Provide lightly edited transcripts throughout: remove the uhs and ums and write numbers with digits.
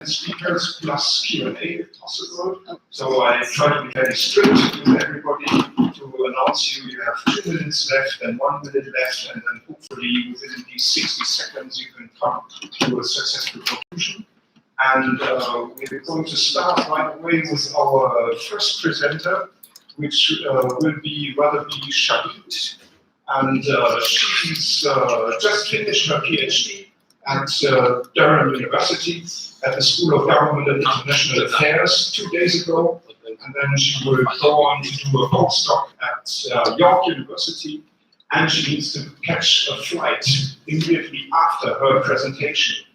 speakers plus Q&A if possible. So I try to be very strict with everybody to announce you have 2 minutes left and 1 minute left, and then hopefully within these 60 seconds you can come to a successful conclusion. And we're going to start right away with our first presenter, which will be Shahid. And she's just finished her PhD at Durham University at the School of Government and International Affairs 2 days ago. And then she will go on to do a postdoc at York University. And she needs to catch a flight immediately after her presentation.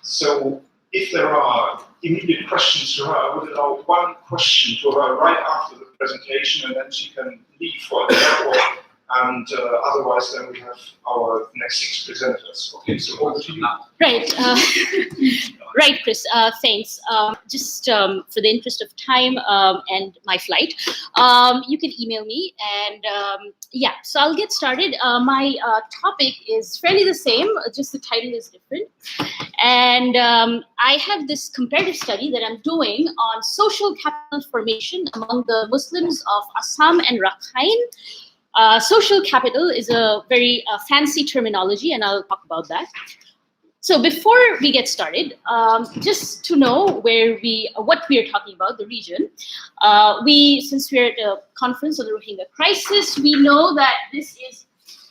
So if there are immediate questions to her, I would allow one question to her right after the presentation, and then she can leave for the airport. And otherwise, then we have our next 6 presenters. Okay, so over to you. Right, right, Chris. Thanks. Just for the interest of time and my flight, you can email me, and yeah. So I'll get started. My topic is fairly the same, just the title is different. And I have this comparative study that I'm doing on social capital formation among the Muslims of Assam and Rakhine. Social capital is a very fancy terminology, and I'll talk about that. So before we get started, just to know what we are talking about, the region, since we're at a conference on the Rohingya crisis, we know that this is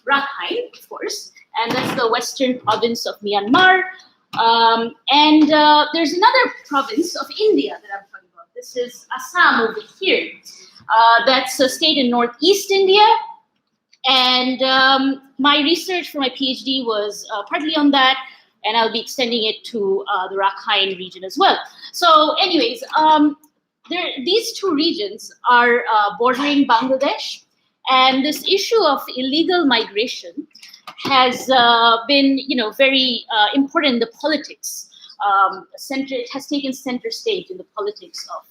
Rakhine, of course, and that's the western province of Myanmar. And there's another province of India that I'm talking about. This is Assam over here. That's a state in northeast India. And my research for my PhD was partly on that, and I'll be extending it to the Rakhine region as well. So anyways, these two regions are bordering Bangladesh, and this issue of illegal migration has been, very important in the politics. It has taken center stage in the politics of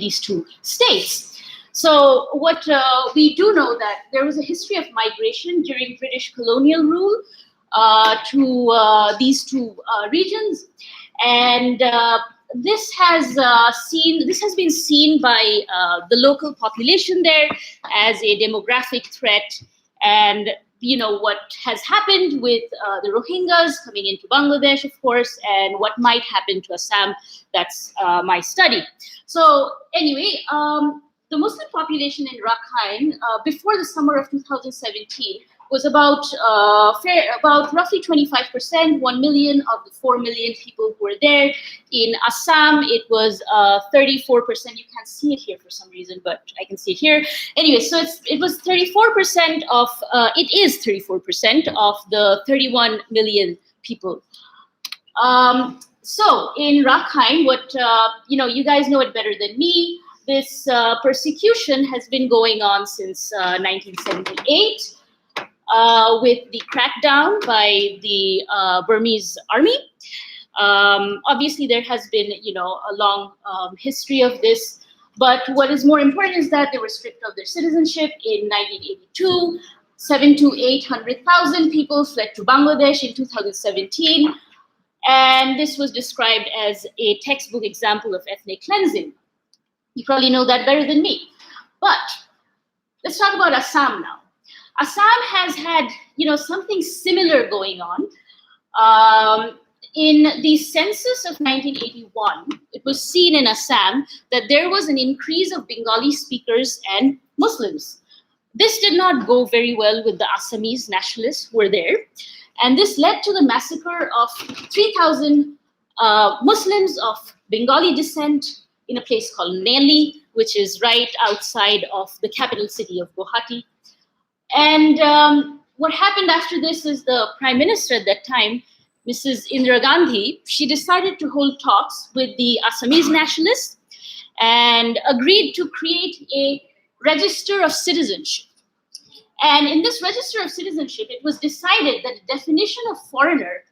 these two states. So what we do know that there was a history of migration during British colonial rule to these two regions, and this has been seen by the local population there as a demographic threat. And what has happened with the Rohingyas coming into Bangladesh, of course, and what might happen to Assam. That's my study. So anyway, the Muslim population in Rakhine before the summer of 2017 was about roughly 25%, 1 million of the 4 million people who were there. In Assam, it was 34%. You can't see it here for some reason, but I can see it here. Anyway, so it was 34% of, it is 34% of the 31 million people. So in Rakhine, what, you guys know it better than me, this persecution has been going on since 1978. With the crackdown by the Burmese army. Obviously, there has been, a long history of this. But what is more important is that they were stripped of their citizenship in 1982. 700,000 to 800,000 people fled to Bangladesh in 2017. And this was described as a textbook example of ethnic cleansing. You probably know that better than me. But let's talk about Assam now. Assam has had, something similar going on. In the census of 1981, it was seen in Assam that there was an increase of Bengali speakers and Muslims. This did not go very well with the Assamese nationalists who were there. And this led to the massacre of 3,000 Muslims of Bengali descent in a place called Neli, which is right outside of the capital city of Guwahati. And what happened after this is the prime minister at that time, Mrs. Indira Gandhi, she decided to hold talks with the Assamese nationalists and agreed to create a register of citizenship. And in this register of citizenship, it was decided that the definition of foreigner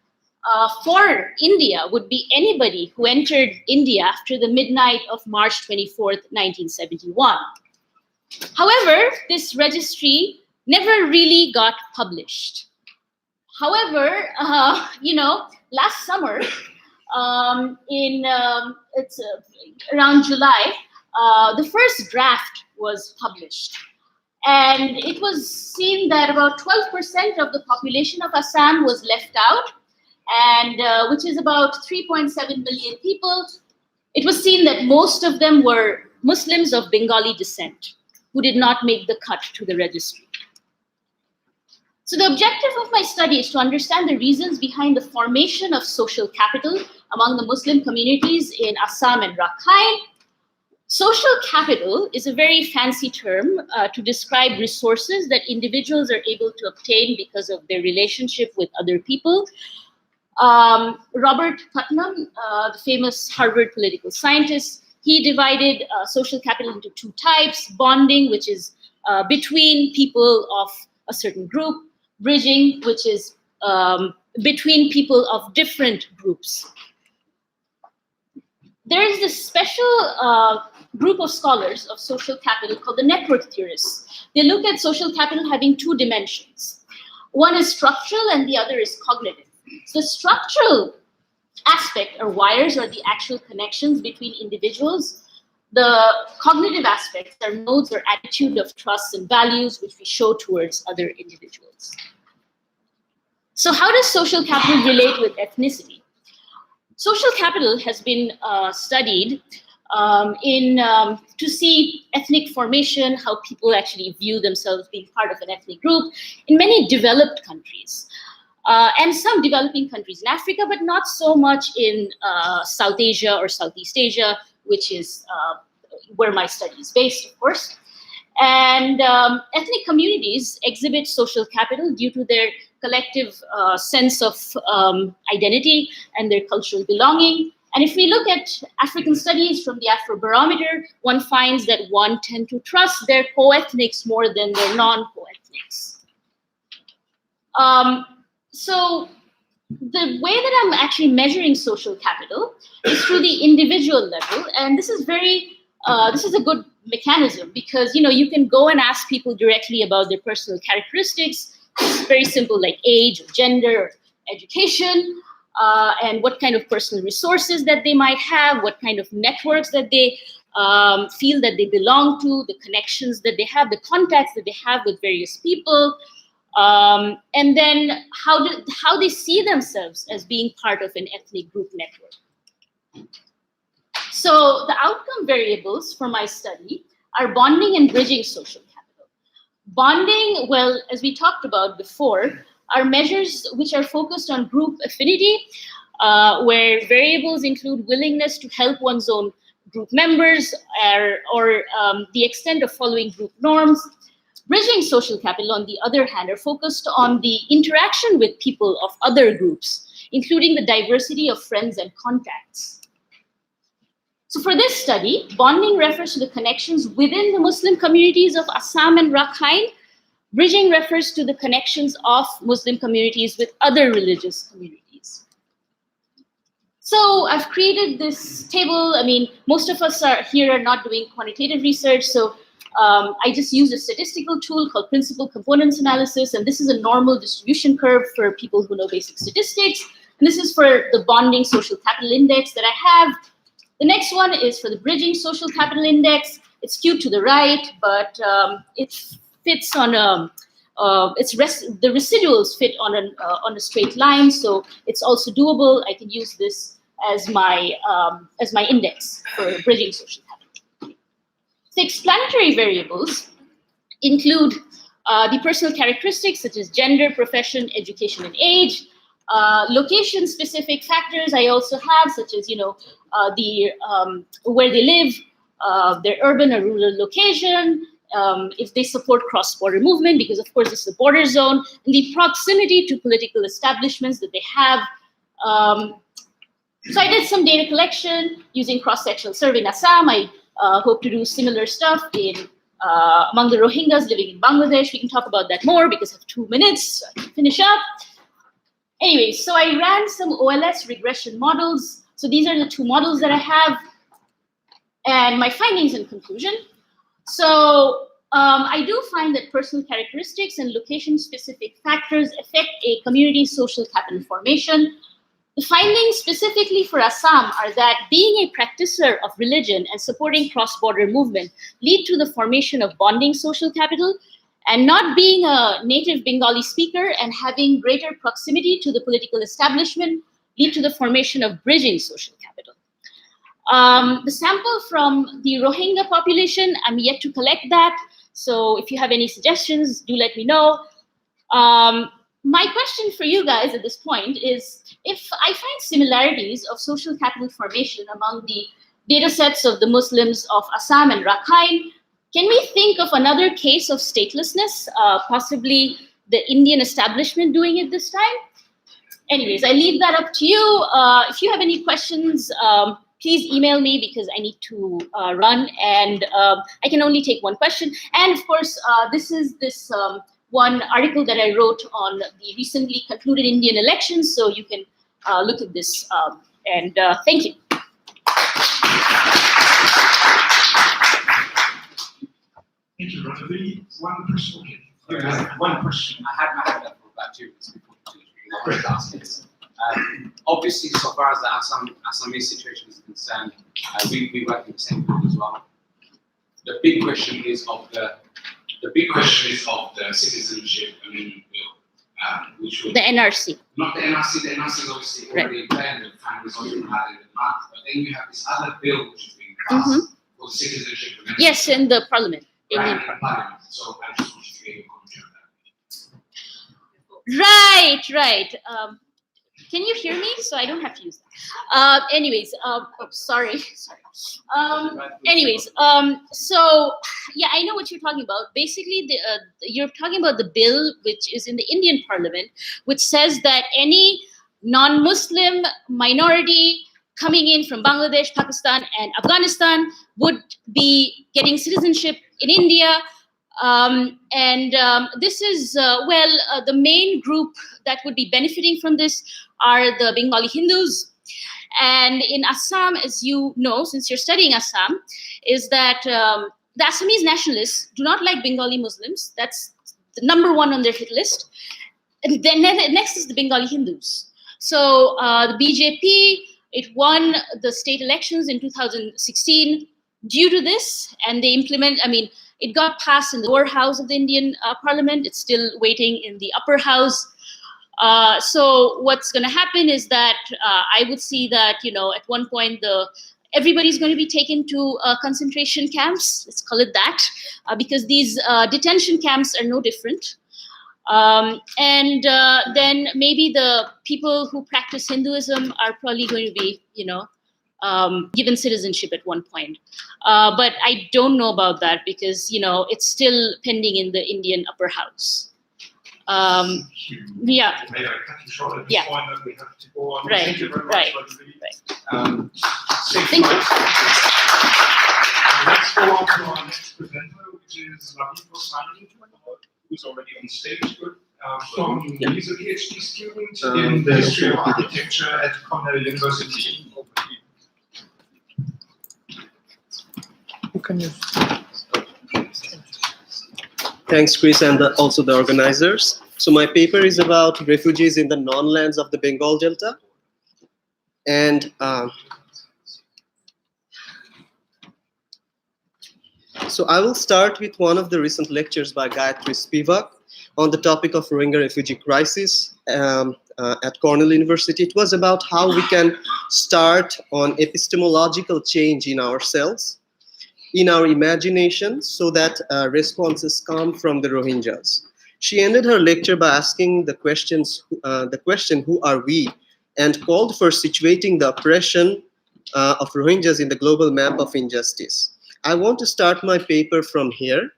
for India would be anybody who entered India after the midnight of March 24th, 1971. However, this registry never really got published. However, last summer, It's around July, the first draft was published. And it was seen that about 12% of the population of Assam was left out, and which is about 3.7 million people. It was seen that most of them were Muslims of Bengali descent who did not make the cut to the registry. So the objective of my study is to understand the reasons behind the formation of social capital among the Muslim communities in Assam and Rakhine. Social capital is a very fancy term to describe resources that individuals are able to obtain because of their relationship with other people. Robert Putnam, the famous Harvard political scientist, he divided social capital into two types: bonding, which is between people of a certain group; bridging, which is between people of different groups. There is this special group of scholars of social capital called the Network Theorists. They look at social capital having two dimensions. One is structural and the other is cognitive. So the structural aspect are wires, or the actual connections between individuals. The cognitive aspects are modes or attitude of trust and values which we show towards other individuals. So how does social capital relate with ethnicity? Social capital has been studied to see ethnic formation, how people actually view themselves being part of an ethnic group in many developed countries. And some developing countries in Africa, but not so much in South Asia or Southeast Asia, which is where my study is based, of course. And ethnic communities exhibit social capital due to their collective sense of identity and their cultural belonging. And if we look at African studies from the Afrobarometer, one finds that one tend to trust their co-ethnics more than their non-co-ethnics. So the way that I'm actually measuring social capital is through the individual level, and this is a good mechanism because you can go and ask people directly about their personal characteristics. It's very simple, like age, or gender, or education, and what kind of personal resources that they might have, what kind of networks that they feel that they belong to, the connections that they have, the contacts that they have with various people. And then how they see themselves as being part of an ethnic group network. So the outcome variables for my study are bonding and bridging social capital. Bonding, well, as we talked about before, are measures which are focused on group affinity, where variables include willingness to help one's own group members or the extent of following group norms. Bridging social capital, on the other hand, are focused on the interaction with people of other groups, including the diversity of friends and contacts. So for this study, bonding refers to the connections within the Muslim communities of Assam and Rakhine. Bridging refers to the connections of Muslim communities with other religious communities. So I've created this table. I mean, most of us here are not doing quantitative research, so I just use a statistical tool called principal components analysis, and this is a normal distribution curve for people who know basic statistics. And this is for the bonding social capital index that I have. The next one is for the bridging social capital index. It's skewed to the right, but it fits on the residuals fit on a straight line, so it's also doable. I can use this as my index for bridging social capital. The explanatory variables include the personal characteristics such as gender, profession, education, and age. Location-specific factors I also have, such as where they live, their urban or rural location, if they support cross-border movement, because of course this is a border zone, and the proximity to political establishments that they have. So I did some data collection using cross-sectional survey in Assam. I hope to do similar stuff among the Rohingyas living in Bangladesh. We can talk about that more because I have 2 minutes to finish up. Anyway, so I ran some OLS regression models. So these are the 2 models that I have, and my findings and conclusion. So I do find that personal characteristics and location-specific factors affect a community's social capital formation. The findings specifically for Assam are that being a practitioner of religion and supporting cross-border movement lead to the formation of bonding social capital, and not being a native Bengali speaker and having greater proximity to the political establishment lead to the formation of bridging social capital. The sample from the Rohingya population, I'm yet to collect that. So if you have any suggestions, do let me know. My question for you guys at this point is, if I find similarities of social capital formation among the data sets of the Muslims of Assam and Rakhine, can we think of another case of statelessness, possibly the Indian establishment doing it this time? Anyways, I leave that up to you. If you have any questions, please email me because I need to run, and I can only take one question. And of course, this is this one article that I wrote on the recently concluded Indian elections, so you can look at this. And thank you. Thank you, Rosalie. One question. Okay. One question. I had my hand up for about 2 minutes before I wanted to ask this. Obviously, so far as the Assamese situation is concerned, we work in the same field as well. The big question is of the citizenship. I mean, which would The NRC. not the NRC. The NRC is obviously already in play, and the families already had it in mind. But then you have this other bill which is being passed for citizenship. Yes, in the parliament. Right, in Parliament. So I just want you to get your comment on that. Right. Can you hear me? So I don't have to use that. Anyways, sorry. So yeah, I know what you're talking about. Basically, you're talking about the bill which is in the Indian Parliament, which says that any non-Muslim minority coming in from Bangladesh, Pakistan, and Afghanistan would be getting citizenship in India. This is, the main group that would be benefiting from this are the Bengali Hindus. And in Assam, as you know, since you're studying Assam, is that the Assamese nationalists do not like Bengali Muslims. That's the number one on their hit list. And then next is the Bengali Hindus. So the BJP, it won the state elections in 2016 due to this, and they it got passed in the lower house of the Indian Parliament. It's still waiting in the upper house. So what's going to happen is that I would see that, at one point everybody's going to be taken to concentration camps, let's call it that, because these detention camps are no different. Then maybe the people who practice Hinduism are probably going to be, given citizenship at one point. But I don't know about that because, it's still pending in the Indian upper house. Yeah. May I cut you short at this point that we have to go on? Right. Thank you very much. Thank you. Let's go on to our next presenter, which is Ravi Goswami, who's already on stage. He's a PhD student in the history of architecture at Cornell University. Thanks, Chris, and also the organizers. So my paper is about refugees in the non-lands of the Bengal Delta. And so I will start with one of the recent lectures by Gayatri Spivak on the topic of Rohingya refugee crisis at Cornell University. It was about how we can start on epistemological change in ourselves, in our imagination, so that responses come from the Rohingyas. She ended her lecture by asking the question, who are we? And called for situating the oppression of Rohingyas in the global map of injustice. I want to start my paper from here.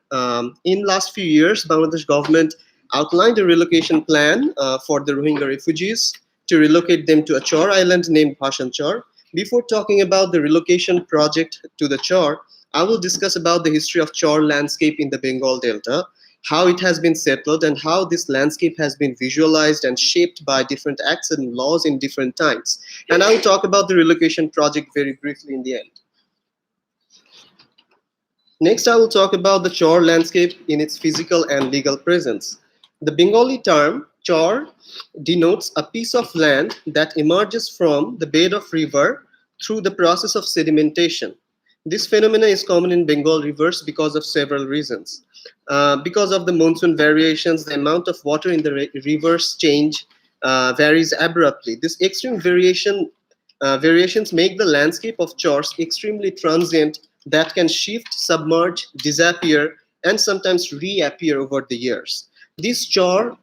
In last few years, Bangladesh government outlined a relocation plan for the Rohingya refugees to relocate them to a Chor island named Bhashan Chor. Before talking about the relocation project to the Chor, I will discuss about the history of Chor landscape in the Bengal Delta, how it has been settled, and how this landscape has been visualized and shaped by different acts and laws in different times. And I will talk about the relocation project very briefly in the end. Next, I will talk about the Chor landscape in its physical and legal presence. The Bengali term chor denotes a piece of land that emerges from the bed of river through the process of sedimentation. This phenomenon is common in Bengal rivers because of several reasons. Because of the monsoon variations, the amount of water in the rivers varies abruptly. This extreme variations make the landscape of chors extremely transient that can shift, submerge, disappear, and sometimes reappear over the years. These chors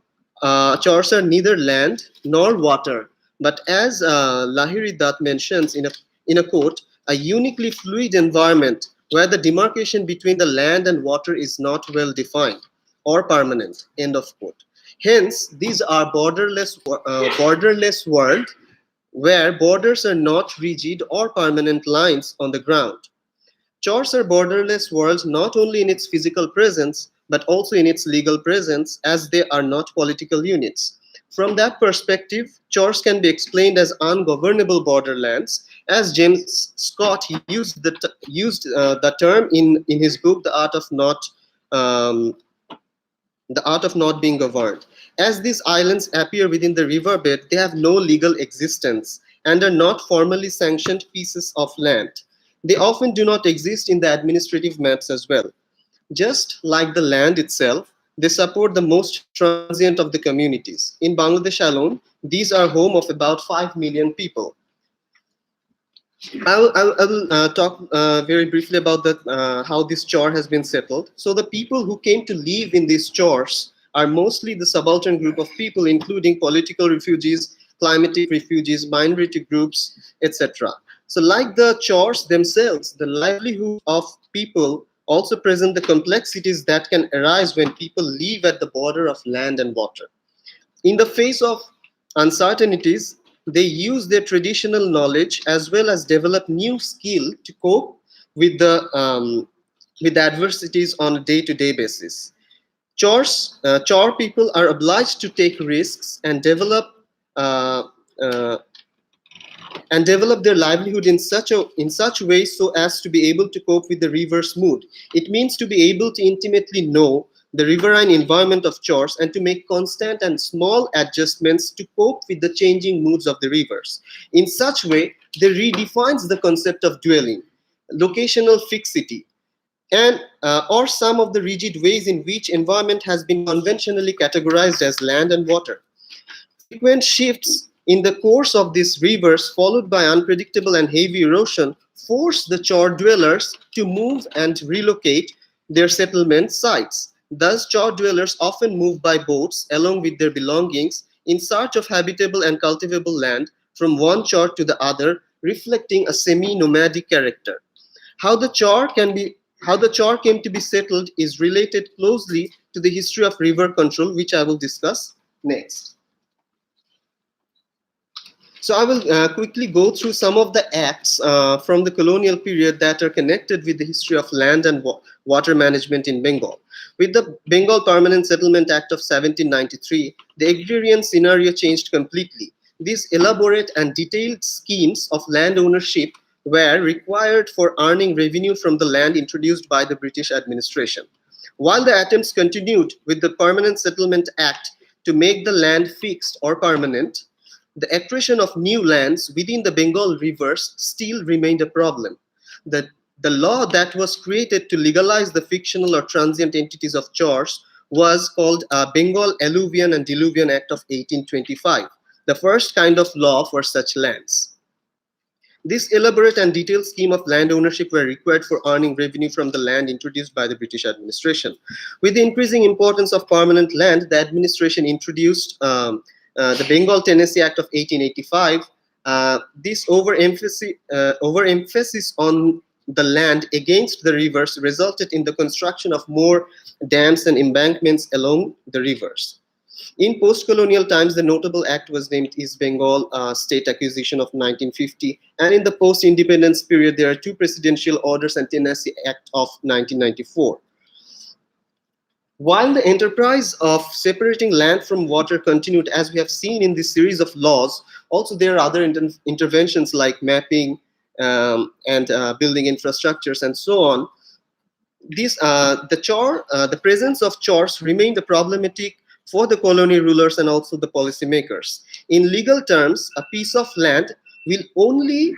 are neither land nor water, but as Lahiri Dutt mentions in a quote, a uniquely fluid environment where the demarcation between the land and water is not well defined or permanent, end of quote. Hence, these are borderless world where borders are not rigid or permanent lines on the ground. Chors are borderless worlds not only in its physical presence, but also in its legal presence, as they are not political units. From that perspective, chors can be explained as ungovernable borderlands, as James Scott used the term in his book, um, The Art of Not Being Governed. As these islands appear within the riverbed, they have no legal existence and are not formally sanctioned pieces of land. They often do not exist in the administrative maps as well. Just like the land itself, they support the most transient of the communities. In Bangladesh alone, these are home of about 5 million people. I will talk very briefly about how this chor has been settled. So the people who came to live in these chors are mostly the subaltern group of people, including political refugees, climatic refugees, minority groups, etc. So like the chors themselves, the livelihood of people also present the complexities that can arise when people live at the border of land and water. In the face of uncertainties, they use their traditional knowledge as well as develop new skill to cope with with adversities on a day-to-day basis. Chor people are obliged to take risks uh, uh, and develop their livelihood in such way so as to be able to cope with the river's mood. It means to be able to intimately know the riverine environment of chors and to make constant and small adjustments to cope with the changing moods of the rivers. In such way, they redefines the concept of dwelling, locational fixity, and or some of the rigid ways in which environment has been conventionally categorized as land and water. Frequent shifts in the course of these rivers, followed by unpredictable and heavy erosion, force the chor dwellers to move and relocate their settlement sites. Thus, chor dwellers often move by boats along with their belongings in search of habitable and cultivable land from one chor to the other, reflecting a semi-nomadic character. How the chor came to be settled is related closely to the history of river control, which I will discuss next. So I will quickly go through some of the acts from the colonial period that are connected with the history of land and water management in Bengal. With the Bengal Permanent Settlement Act of 1793, the agrarian scenario changed completely. These elaborate and detailed schemes of land ownership were required for earning revenue from the land introduced by the British administration. While the attempts continued with the Permanent Settlement Act to make the land fixed or permanent, the accretion of new lands within the Bengal rivers still remained a problem. The law that was created to legalize the fictional or transient entities of chors was called Bengal Alluvion and Diluvian Act of 1825, the first kind of law for such lands. This elaborate and detailed scheme of land ownership were required for earning revenue from the land introduced by the British administration. With the increasing importance of permanent land, the administration introduced the Bengal Tennessee Act of 1885. This overemphasis on the land against the rivers resulted in the construction of more dams and embankments along the rivers. In post-colonial times, the notable act was named East Bengal State Acquisition of 1950, and in the post-independence period, there are two presidential orders and Tennessee Act of 1994. While the enterprise of separating land from water continued, as we have seen in this series of laws, also there are other interventions like mapping and building infrastructures and so on. The presence of chors remained problematic for the colony rulers and also the policymakers. In legal terms, a piece of land will only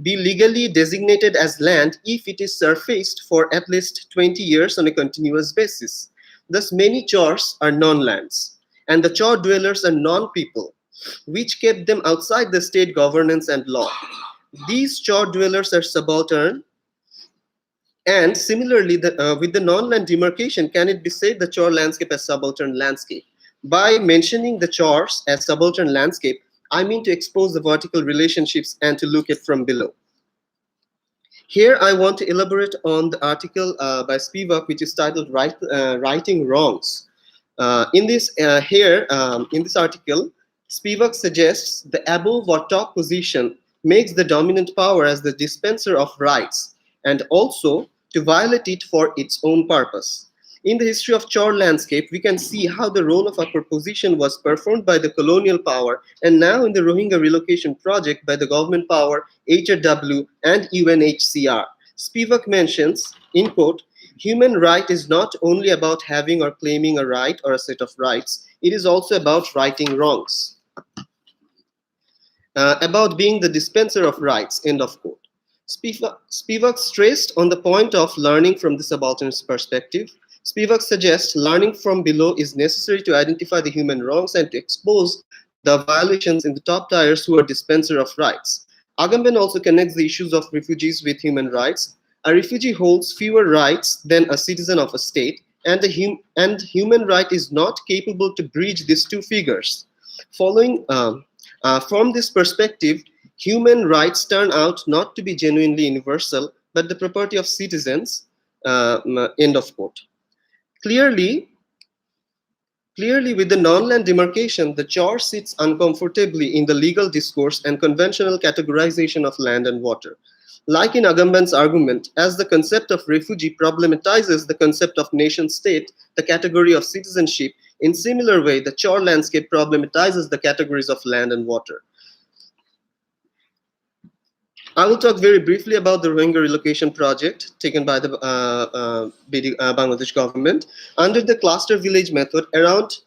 be legally designated as land if it is surfaced for at least 20 years on a continuous basis. Thus, many chors are non-lands, and the chor dwellers are non-people, which kept them outside the state governance and law. These chor dwellers are subaltern, and similarly, with the non-land demarcation, can it be said the chor landscape as subaltern landscape? By mentioning the chors as subaltern landscape, I mean to expose the vertical relationships and to look at from below. Here, I want to elaborate on the article by Spivak, which is titled "Righting Wrongs." In this article, Spivak suggests the above or top position makes the dominant power as the dispenser of rights, and also to violate it for its own purpose. In the history of chor landscape, we can see how the role of upper position was performed by the colonial power, and now in the Rohingya relocation project by the government power, HRW and UNHCR. Spivak mentions, in quote, human right is not only about having or claiming a right or a set of rights, it is also about righting wrongs. About being the dispenser of rights, end of quote. Spivak stressed on the point of learning from the subaltern's perspective. Spivak suggests learning from below is necessary to identify the human wrongs and to expose the violations in the top tiers who are dispenser of rights. Agamben also connects the issues of refugees with human rights. A refugee holds fewer rights than a citizen of a state, and human right is not capable to bridge these two figures. From this perspective, human rights turn out not to be genuinely universal, but the property of citizens, end of quote. Clearly, with the non-land demarcation, the chor sits uncomfortably in the legal discourse and conventional categorization of land and water. Like in Agamben's argument, as the concept of refugee problematizes the concept of nation-state, the category of citizenship, in similar way, the chor landscape problematizes the categories of land and water. I will talk very briefly about the Rohingya relocation project taken by the Bangladesh government. Under the cluster village method, around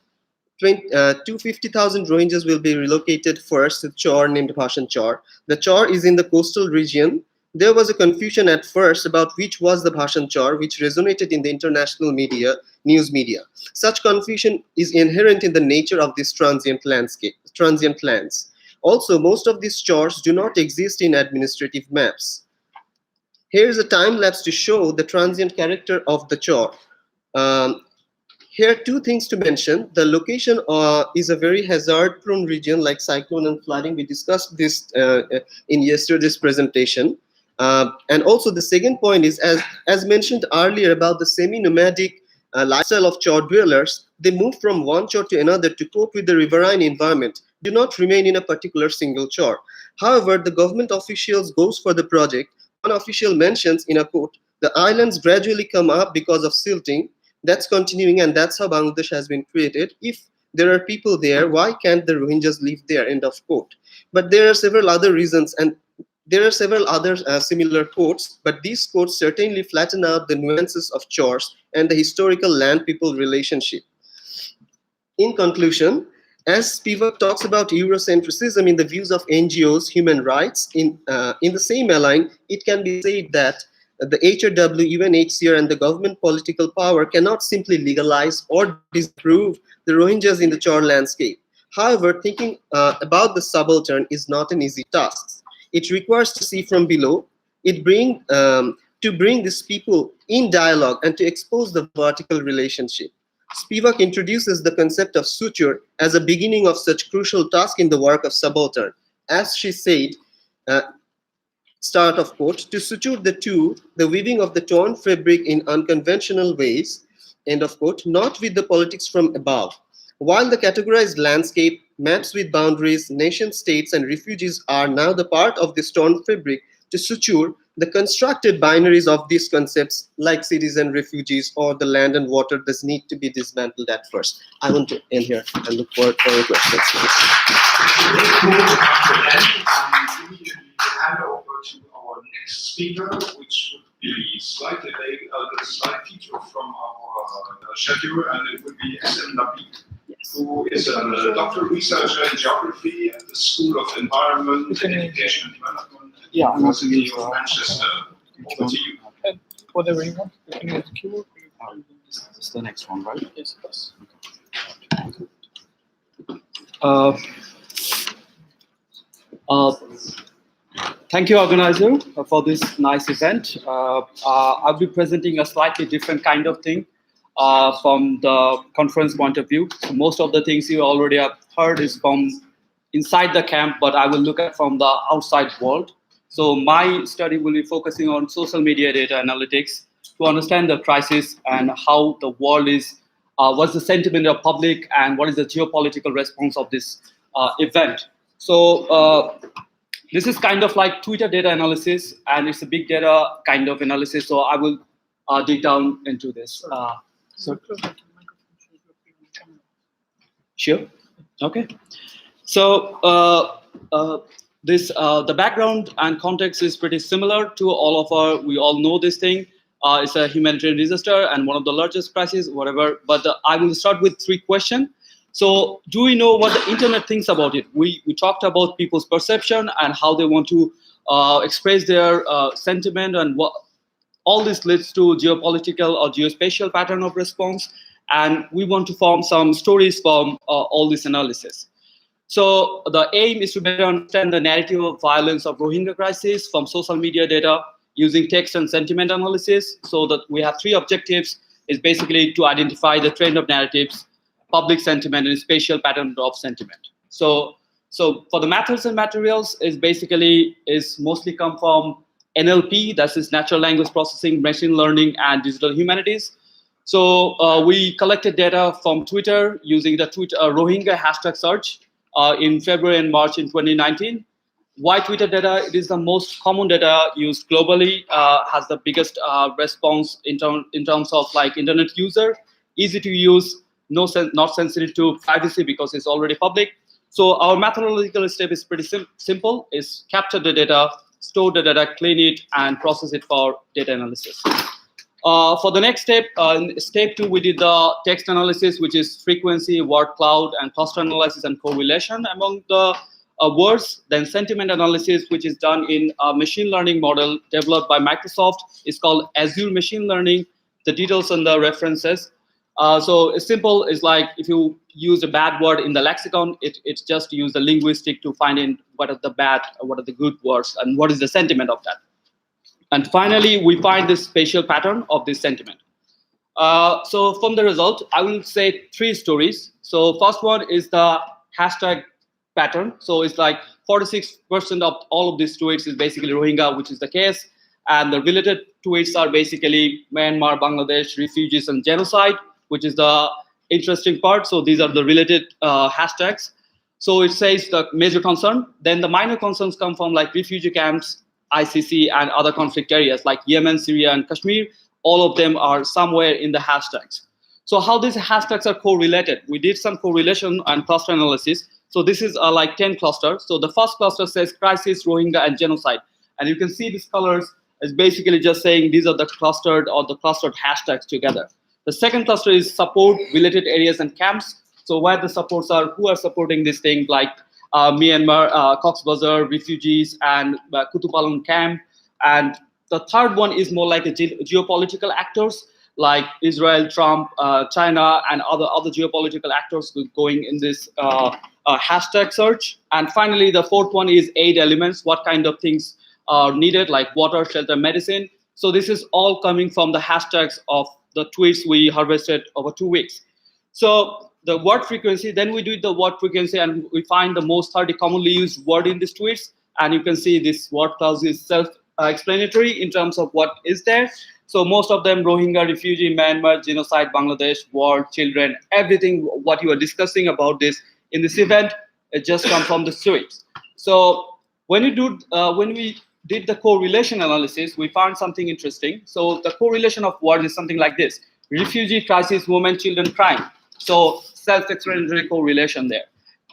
250,000 Rohingyas will be relocated first to Chor named Bhashan Chor. The Chor is in the coastal region. There was a confusion at first about which was the Bhashan Chor, which resonated in the international media, news media. Such confusion is inherent in the nature of this transient lands. Also, most of these chors do not exist in administrative maps. Here is a time lapse to show the transient character of the chor. Here are two things to mention. The location is a very hazard-prone region like cyclone and flooding. We discussed this in yesterday's presentation. And also the second point is, as mentioned earlier about the semi-nomadic lifestyle of chor dwellers, they move from one chor to another to cope with the riverine environment, do not remain in a particular single chor. However, the government officials goes for the project. One official mentions in a quote, the islands gradually come up because of silting. That's continuing, and that's how Bangladesh has been created. If there are people there, why can't the Rohingyas live there, end of quote. But there are several other reasons, and there are several other similar quotes, but these quotes certainly flatten out the nuances of chors and the historical land-people relationship. In conclusion, as Spivak talks about Eurocentrism in the views of NGOs, human rights, in the same line, it can be said that the HRW, UNHCR, and the government political power cannot simply legalize or disprove the Rohingyas in the chor landscape. However, thinking about the subaltern is not an easy task. It requires to see from below, to bring these people in dialogue and to expose the vertical relationship. Spivak introduces the concept of suture as a beginning of such crucial task in the work of subaltern. As she said, start of quote, to suture the two, the weaving of the torn fabric in unconventional ways, end of quote, not with the politics from above. While the categorized landscape, maps with boundaries, nation states, and refugees are now the part of this torn fabric, to suture the constructed binaries of these concepts like cities and refugees or the land and water does need to be dismantled at first. I want to end here and look forward for your questions. Immediately hand over to our next speaker, which would be slightly late, the slide feature from our schedule, and it would be SM Nabi. Yes. who is a doctoral researcher in geography at the School of Environment and Education and Development at the University of Manchester. Over to you. Whatever you want. You can use the keyboard. This is the next one, right? Yes, yes. Thank you, organizer, for this nice event. I'll be presenting a slightly different kind of thing from the conference point of view. So most of the things you already have heard is from inside the camp, but I will look at from the outside world. So my study will be focusing on social media data analytics to understand the crisis and how the world is, what's the sentiment of public and what is the geopolitical response of this event. So this is kind of like Twitter data analysis, and it's a big data kind of analysis. So I will dig down into this. Sure. Okay. So the background and context is pretty similar to all of our. We all know this thing. It's a humanitarian disaster and one of the largest crises, whatever. But I will start with 3 questions. So do we know what the internet thinks about it? We talked about people's perception and how they want to express their sentiment, and what all this leads to geopolitical or geospatial pattern of response. And we want to form some stories from all this analysis. So the aim is to better understand the narrative of violence of Rohingya crisis from social media data using text and sentiment analysis. So that we have 3 objectives, is basically to identify the trend of narratives, public sentiment, and spatial pattern of sentiment. So for the methods and materials is mostly come from NLP, that is natural language processing, machine learning, and digital humanities. So we collected data from Twitter using the Twitter Rohingya hashtag search in February and March in 2019. Why Twitter data? It is the most common data used globally, has the biggest response in terms of like internet user, easy to use, not sensitive to privacy because it's already public. So our methodological step is pretty simple, is capture the data, store the data, clean it, and process it for data analysis. For the next step, in step 2, we did the text analysis, which is frequency, word cloud, and cluster analysis and correlation among the words. Then sentiment analysis, which is done in a machine learning model developed by Microsoft. It's called Azure Machine Learning. The details and the references. So it's simple. It's like if you use a bad word in the lexicon, it's just use the linguistic to find in what are the bad, what are the good words, and what is the sentiment of that. And finally, we find this spatial pattern of this sentiment. So from the result, I will say 3 stories. So first one is the hashtag pattern. So it's like 46% of all of these tweets is basically Rohingya, which is the case. And the related tweets are basically Myanmar, Bangladesh, refugees, and genocide, which is the interesting part. So these are the related hashtags. So it says the major concern. Then the minor concerns come from like refugee camps, ICC, and other conflict areas like Yemen, Syria, and Kashmir. All of them are somewhere in the hashtags. So how these hashtags are correlated? We did some correlation and cluster analysis. So this is like 10 clusters. So the first cluster says crisis, Rohingya, and genocide. And you can see these colors is basically just saying these are the clustered hashtags together. The second cluster is support, related areas, and camps. So where the supports are, who are supporting this thing, like Myanmar, Cox's Bazar, refugees, and Kutupalong camp. And the third one is more like a geopolitical actors, like Israel, Trump, China, and other geopolitical actors going in this hashtag search. And finally, the fourth one is aid elements, what kind of things are needed, like water, shelter, medicine. So this is all coming from the hashtags of the tweets we harvested over 2 weeks. So the word frequency, then we do the word frequency, and we find the most 30 commonly used word in these tweets. And you can see this word cloud is self-explanatory in terms of what is there. So most of them, Rohingya, refugee, Myanmar, genocide, Bangladesh, war, children, everything what you are discussing about this in this event, it just comes from the tweets. So when we did the correlation analysis, we found something interesting. So the correlation of words is something like this: refugee, crisis, women, children, crime. So self-explanatory correlation there.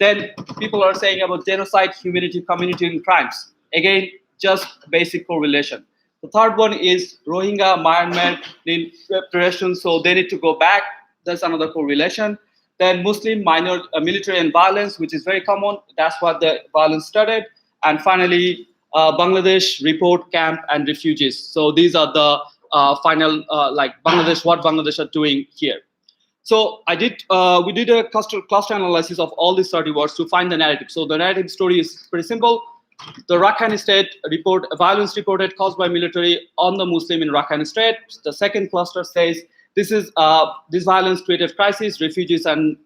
Then people are saying about genocide, humanity, community, and crimes. Again, just basic correlation. The third one is Rohingya, Myanmar, need preparation, so they need to go back. That's another correlation. Then Muslim minor military and violence, which is very common. That's what the violence started. And finally, Bangladesh report camp and refugees. So these are the final like Bangladesh, what Bangladesh are doing here. So we did a cluster analysis of all these 30 words to find the narrative. So the narrative story is pretty simple. The Rakhine State report, violence reported caused by military on the Muslim in Rakhine State. The second cluster says this violence created crisis, refugees and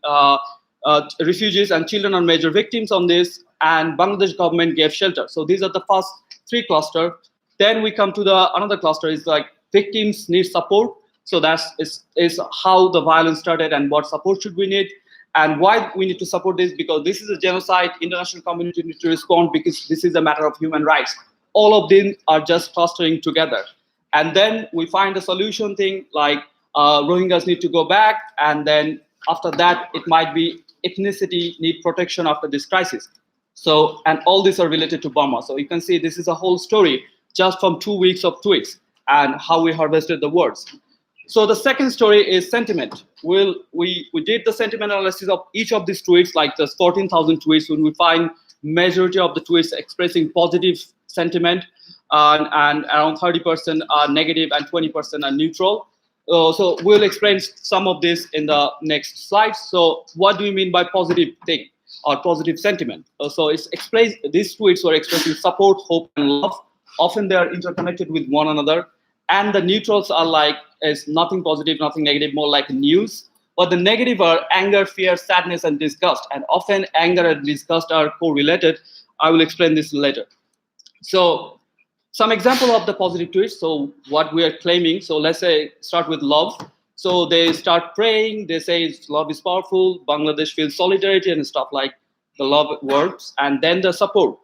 children are major victims on this, and Bangladesh government gave shelter. So these are the first three clusters. Then we come to another cluster is like victims need support. So that's is how the violence started and what support should we need and why we need to support this, because this is a genocide. International community needs to respond because this is a matter of human rights. All of them are just clustering together. And then we find a solution thing like Rohingyas need to go back, and then after that it might be ethnicity need protection after this crisis. So, and all these are related to Burma. So you can see this is a whole story just from 2 weeks of tweets and how we harvested the words. So the second story is sentiment. We did the sentiment analysis of each of these tweets, like the 14,000 tweets, when we find majority of the tweets expressing positive sentiment, and around 30% are negative and 20% are neutral. So we'll explain some of this in the next slide. So what do we mean by positive thing or positive sentiment? So it's explains these tweets were expressing support, hope, and love. Often they are interconnected with one another. And the neutrals are like, is nothing positive, nothing negative, more like news. But the negative are anger, fear, sadness, and disgust. And often anger and disgust are correlated. I will explain this later. So some example of the positive tweets. So what we are claiming. So let's say start with love. So they start praying. They say love is powerful. Bangladesh feels solidarity and stuff like the love works. And then the support.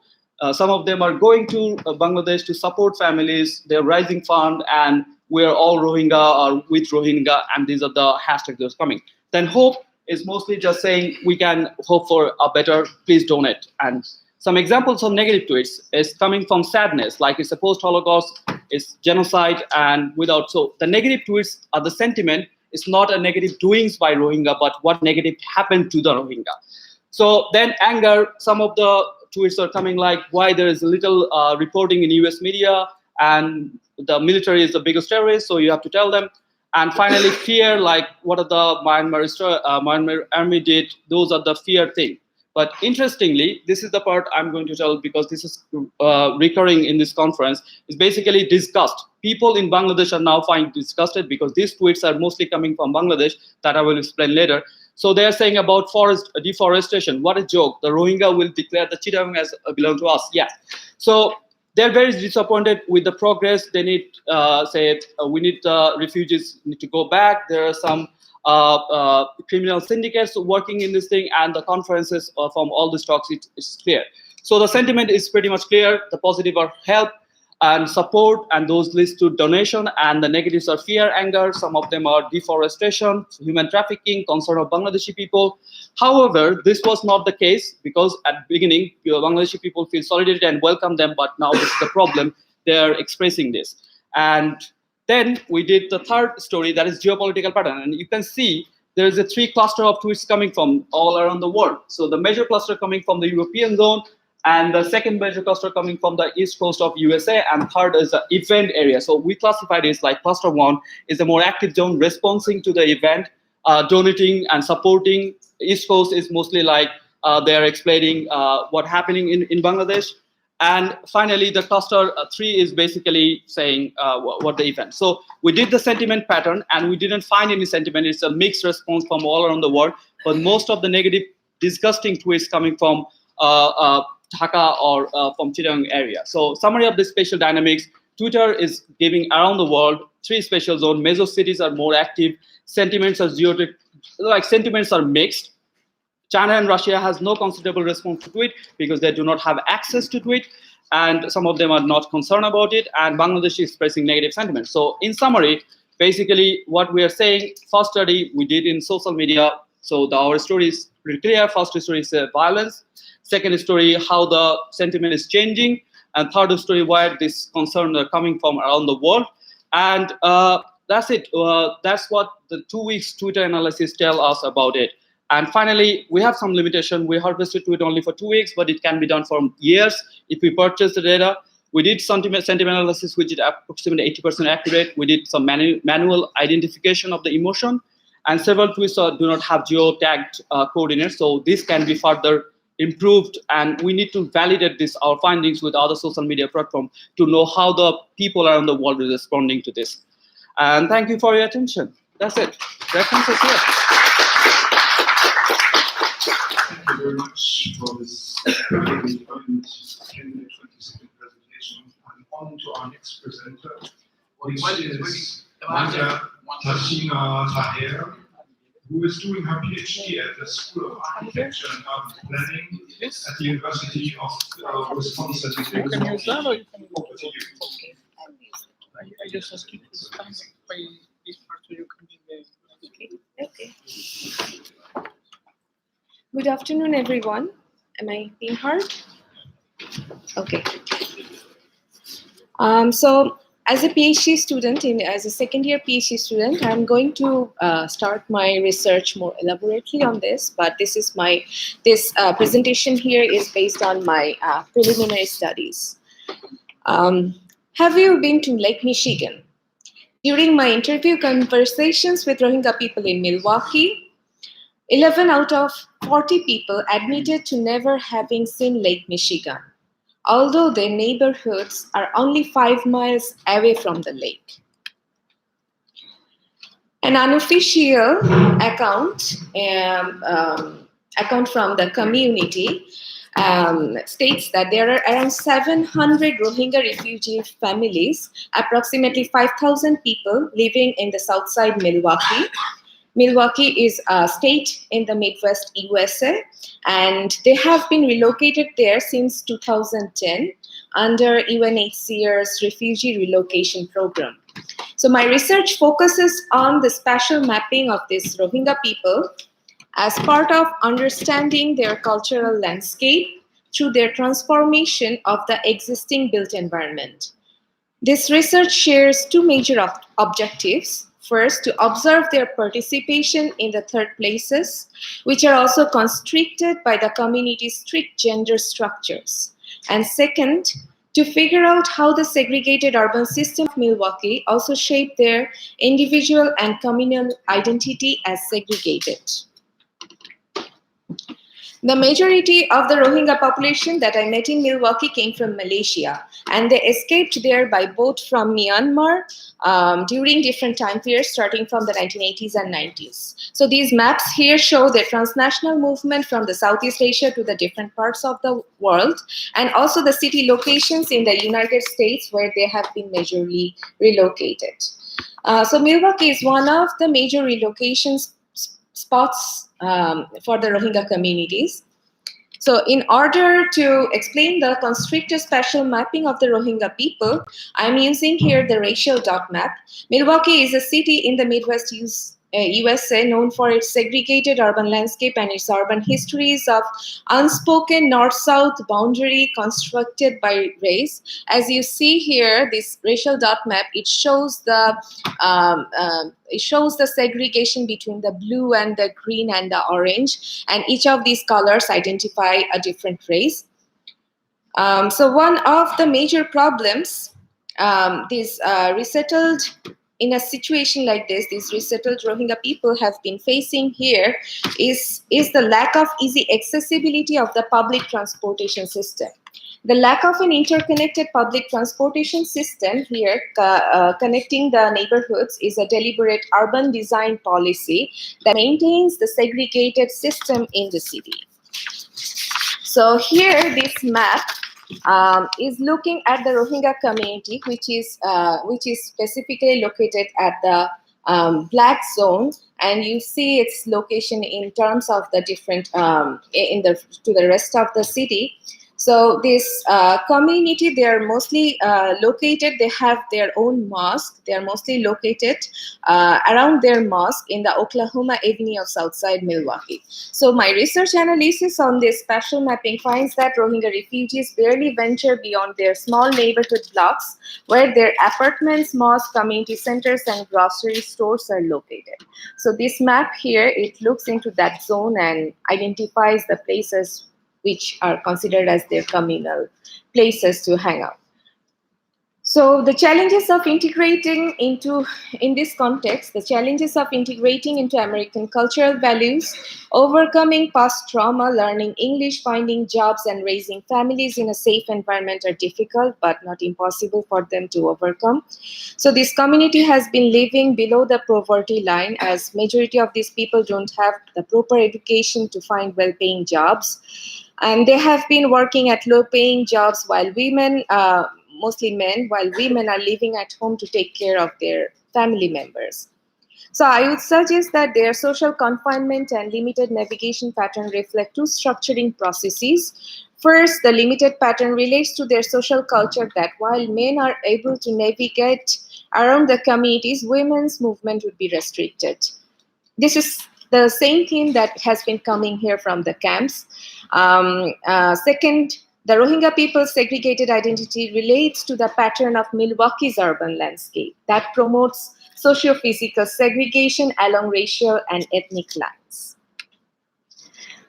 Some of them are going to Bangladesh to support families. They're raising fund, and we're all Rohingya or with Rohingya, and these are the hashtags that's coming. Then hope is mostly just saying we can hope for a better, please donate. And some examples of negative tweets is coming from sadness, like it's a post-Holocaust, it's genocide, and without. So the negative tweets are the sentiment. It's not a negative doings by Rohingya, but what negative happened to the Rohingya. So then anger, some of the tweets are coming like why there is little reporting in US media and the military is the biggest terrorist, so you have to tell them. And finally fear, like what are the Myanmar army did, those are the fear thing. But interestingly, this is the part I'm going to tell because this is recurring in this conference, is basically disgust. People in Bangladesh are now finding disgusted because these tweets are mostly coming from Bangladesh that I will explain later. So they're saying about forest deforestation. What a joke. The Rohingya will declare the Chittagong as belong to us. Yeah. So they're very disappointed with the progress. They need, we need refugees need to go back. There are some criminal syndicates working in this thing, and the conferences from all these talks, it's clear. So the sentiment is pretty much clear. The positive are help and support, and those leads to donation, and the negatives are fear, anger. Some of them are deforestation, human trafficking, concern of Bangladeshi people. However, this was not the case because at the beginning, Bangladeshi people feel solidarity and welcome them, but now this is the problem. They're expressing this. And then we did the third story, that is geopolitical pattern. And you can see there is a three cluster of tweets coming from all around the world. So the major cluster coming from the European zone, and the second major cluster coming from the east coast of USA, and third is the event area. So we classified it like cluster one is a more active zone responding to the event, donating and supporting. East coast is mostly like they're explaining what's happening in Bangladesh. And finally, the cluster three is basically saying what the event. So we did the sentiment pattern, and we didn't find any sentiment. It's a mixed response from all around the world. But most of the negative, disgusting tweets coming from Dhaka or from Chittagong area. So summary of the spatial dynamics, Twitter is giving around the world three spatial zones. Major cities are more active. Sentiments are sentiments are mixed. China and Russia has no considerable response to tweet because they do not have access to tweet, and some of them are not concerned about it, and Bangladesh is expressing negative sentiment. So in summary, basically what we are saying, first study we did in social media. So our story is pretty clear. First story is violence. Second story, how the sentiment is changing. And third story, where this concern are coming from around the world. And that's it. That's what the 2 weeks Twitter analysis tell us about it. And finally, we have some limitation. We harvested it only for 2 weeks, but it can be done for years if we purchase the data. We did sentiment analysis, which is approximately 80% accurate. We did some manual identification of the emotion, and several twists do not have geo-tagged coordinates. So this can be further improved, and we need to validate our findings with other social media platforms to know how the people around the world are responding to this. And thank you for your attention. That's it. References here. Thank you very much for this very important 20-second presentation. I'm on to our next presenter, which is Maya Tashina Taher, who is doing her PhD at the School of Architecture and Urban Planning at the University of Wisconsin. You can use that, or you can Over to you. Okay. I just ask you to stand by this part so you can be there. Okay. Good afternoon, everyone. Am I being heard? Okay. So, as a PhD student, as a second-year PhD student, I'm going to start my research more elaborately on this. But this presentation here is based on my preliminary studies. Have you been to Lake Michigan? During my interview conversations with Rohingya people in Milwaukee, 11 out of 40 people admitted to never having seen Lake Michigan, although their neighborhoods are only 5 miles away from the lake. An unofficial account from the community states that there are around 700 Rohingya refugee families, approximately 5,000 people living in the south side Milwaukee. Milwaukee is a state in the Midwest USA, and they have been relocated there since 2010 under UNHCR's Refugee Relocation Program. So my research focuses on the spatial mapping of these Rohingya people as part of understanding their cultural landscape through their transformation of the existing built environment. This research shares two major objectives. First, to observe their participation in the third places, which are also constricted by the community's strict gender structures. And second, to figure out how the segregated urban system of Milwaukee also shaped their individual and communal identity as segregated. The majority of the Rohingya population that I met in Milwaukee came from Malaysia, and they escaped there by boat from Myanmar during different time periods, starting from the 1980s and 90s. So these maps here show the transnational movement from the Southeast Asia to the different parts of the world, and also the city locations in the United States where they have been majorly relocated. So Milwaukee is one of the major relocation spots for the Rohingya communities. So in order to explain the constricted spatial mapping of the Rohingya people, I'm using here the racial dot map. Milwaukee is a city in the Midwest USA known for its segregated urban landscape and its urban histories of unspoken north-south boundary constructed by race. As you see here, this racial dot map, it shows the segregation between the blue and the green and the orange, and each of these colors identify a different race. So one of the major problems these resettled in a situation like this, these resettled Rohingya people have been facing here is the lack of easy accessibility of the public transportation system. The lack of an interconnected public transportation system here connecting the neighborhoods is a deliberate urban design policy that maintains the segregated system in the city. So here, this map is looking at the Rohingya community, which is specifically located at the black zone, and you see its location in terms of the different to the rest of the city. So this community, they are mostly located, they have their own mosque. They are mostly located around their mosque in the Oklahoma Avenue of Southside Milwaukee. So my research analysis on this spatial mapping finds that Rohingya refugees barely venture beyond their small neighborhood blocks where their apartments, mosques, community centers, and grocery stores are located. So this map here, it looks into that zone and identifies the places which are considered as their communal places to hang out. So the challenges of integrating in this context, the challenges of integrating into American cultural values, overcoming past trauma, learning English, finding jobs, and raising families in a safe environment are difficult but not impossible for them to overcome. So this community has been living below the poverty line, as majority of these people don't have the proper education to find well-paying jobs. And they have been working at low-paying jobs while women, mostly men, while women are living at home to take care of their family members. So I would suggest that their social confinement and limited navigation pattern reflect two structuring processes. First, the limited pattern relates to their social culture that while men are able to navigate around the communities, women's movement would be restricted. This is the same theme that has been coming here from the camps. Second, the Rohingya people's segregated identity relates to the pattern of Milwaukee's urban landscape that promotes socio-physical segregation along racial and ethnic lines.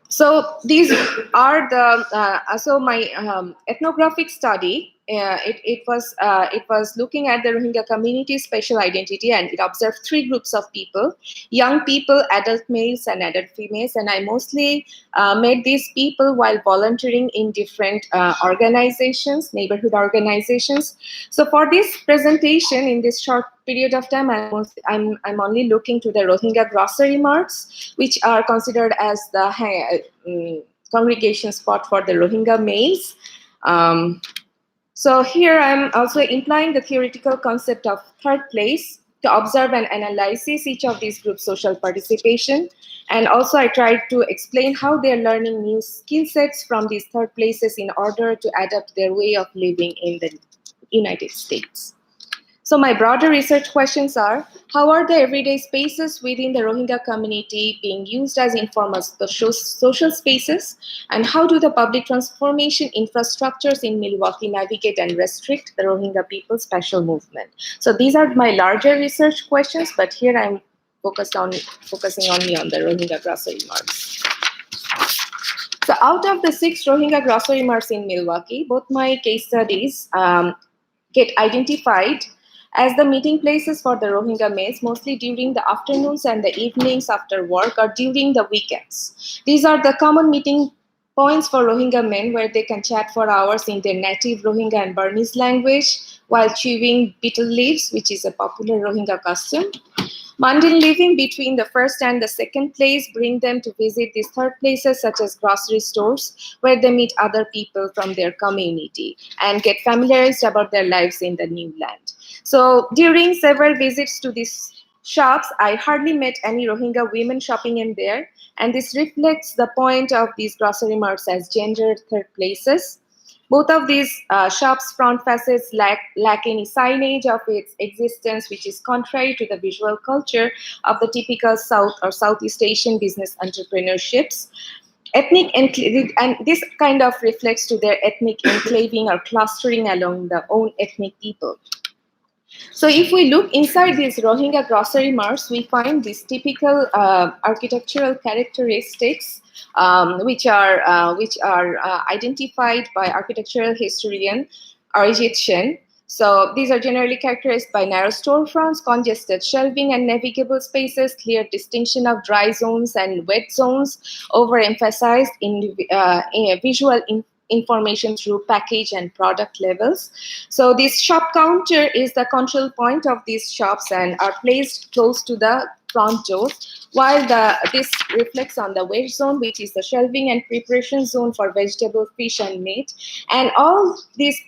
So these are the my ethnographic study. It was looking at the Rohingya community's spatial identity, and it observed three groups of people: young people, adult males, and adult females. And I mostly met these people while volunteering in different organizations, neighborhood organizations. So for this presentation, in this short period of time, I'm only looking to the Rohingya grocery marts, which are considered as the congregation spot for the Rohingya males. So here I'm also implying the theoretical concept of third place to observe and analyze each of these groups' social participation. And also I tried to explain how they're learning new skill sets from these third places in order to adapt their way of living in the United States. So my broader research questions are: how are the everyday spaces within the Rohingya community being used as informal social spaces? And how do the public transformation infrastructures in Milwaukee navigate and restrict the Rohingya people's spatial movement? So these are my larger research questions, but here I'm focusing only on the Rohingya grocery marts. So out of the 6 Rohingya grocery marts in Milwaukee, both my case studies get identified as the meeting places for the Rohingya males, mostly during the afternoons and the evenings after work or during the weekends. These are the common meeting points for Rohingya men where they can chat for hours in their native Rohingya and Burmese language while chewing betel leaves, which is a popular Rohingya custom. Mundane living between the first and the second place bring them to visit these third places such as grocery stores where they meet other people from their community and get familiarized about their lives in the new land. So during several visits to these shops, I hardly met any Rohingya women shopping in there, and this reflects the point of these grocery marts as gendered third places. Both of these shops' front facades lack any signage of its existence, which is contrary to the visual culture of the typical South or Southeast Asian business entrepreneurships. And this kind of reflects to their ethnic enclaving or clustering along the own ethnic people. So if we look inside these Rohingya grocery marts, we find these typical architectural characteristics which are identified by architectural historian Arijit Sen. So these are generally characterized by narrow storefronts, congested shelving and navigable spaces, clear distinction of dry zones and wet zones, overemphasized in visual information through package and product levels. So this shop counter is the control point of these shops and are placed close to the front door, while this reflects on the wet zone, which is the shelving and preparation zone for vegetable, fish, and meat. And all these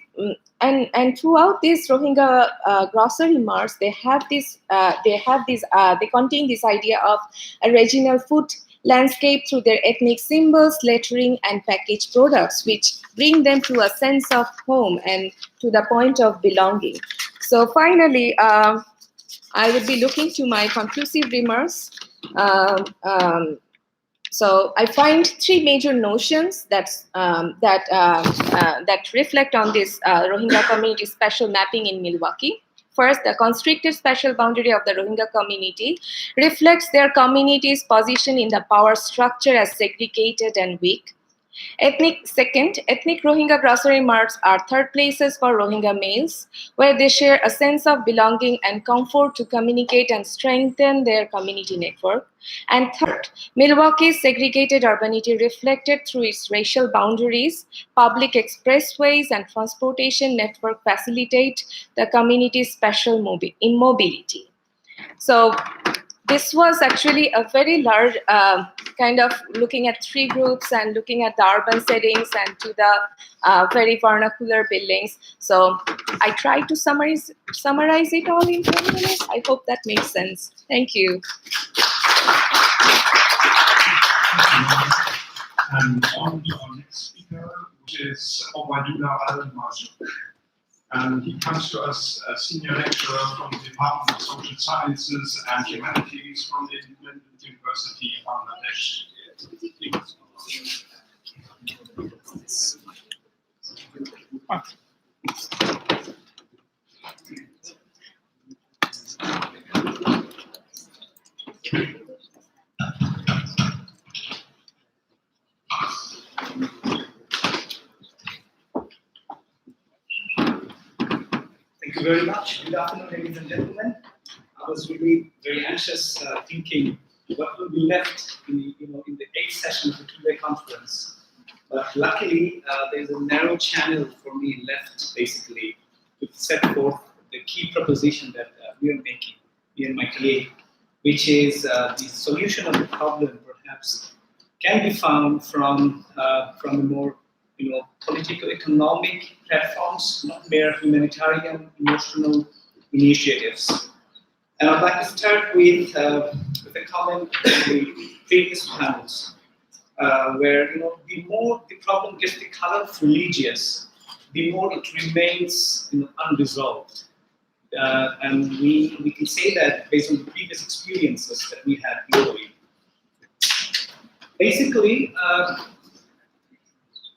and throughout these Rohingya grocery marts, they contain this idea of a regional food landscape through their ethnic symbols, lettering, and packaged products, which bring them to a sense of home and to the point of belonging. So finally, I would be looking to my conclusive remarks. So I find three major notions that reflect on this Rohingya community spatial mapping in Milwaukee. First, the constricted spatial boundary of the Rohingya community reflects their community's position in the power structure as segregated and weak. Second, ethnic Rohingya grocery marts are third places for Rohingya males, where they share a sense of belonging and comfort to communicate and strengthen their community network. And third, Milwaukee's segregated urbanity reflected through its racial boundaries, public expressways, and transportation network facilitate the community's spatial immobility. So this was actually a very large kind of looking at three groups and looking at the urban settings and to the very vernacular buildings. So I tried to summarize it all in 10 minutes. I hope that makes sense. Thank you. And on to our next speaker, which is Obaidullah Al-Marzouk. And he comes to us a senior lecturer from the Department of Social Sciences and Humanities from the Independent University of Bangladesh. Thank you very much. Good afternoon, ladies and gentlemen. I was really very anxious, thinking what will be left in the 8th session of the two-day conference. But luckily, there's a narrow channel for me left, basically, to set forth the key proposition that we are making, me and my colleague, which is the solution of the problem, perhaps, can be found from a more political-economic platforms, not mere humanitarian, emotional initiatives. And I'd like to start with a comment from the previous panels, where the more the problem gets the color of religious, the more it remains unresolved. And we can say that based on the previous experiences that we had globally. Basically,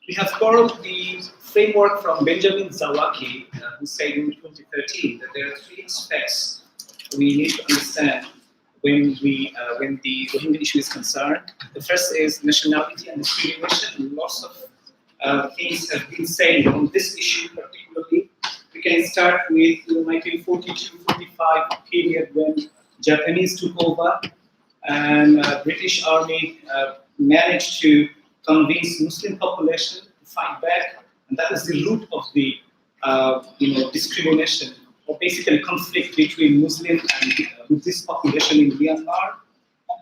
we have borrowed the framework from Benjamin Zawaki, who said in 2013 that there are three aspects we need to understand when the Rohingya issue is concerned. The first is nationality and discrimination. Lots of things have been said on this issue particularly. We can start with the 1942-45 period when Japanese took over and British Army managed to convince Muslim population to fight back, and that is the root of the discrimination or basically conflict between Muslim and Buddhist population in Myanmar.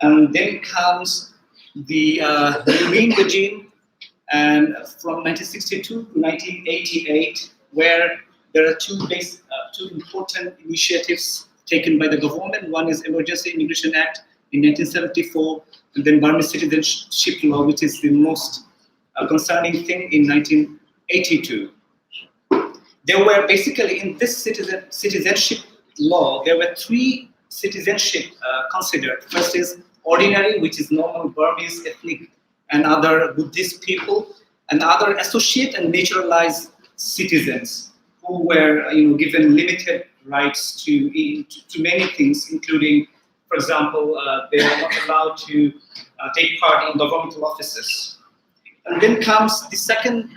And then comes the Green regime, and from 1962 to 1988, where there are two important initiatives taken by the government. One is Emergency Immigration Act in 1974, and then Burmese Citizenship Law, which is the most concerning thing in 1982. There were basically in this citizenship law, there were three citizenship considered. First is ordinary, which is normal Burmese, ethnic, and other Buddhist people, and other associate and naturalized citizens who were given limited rights to many things, including, for example, they are not allowed to take part in governmental offices. And then comes the second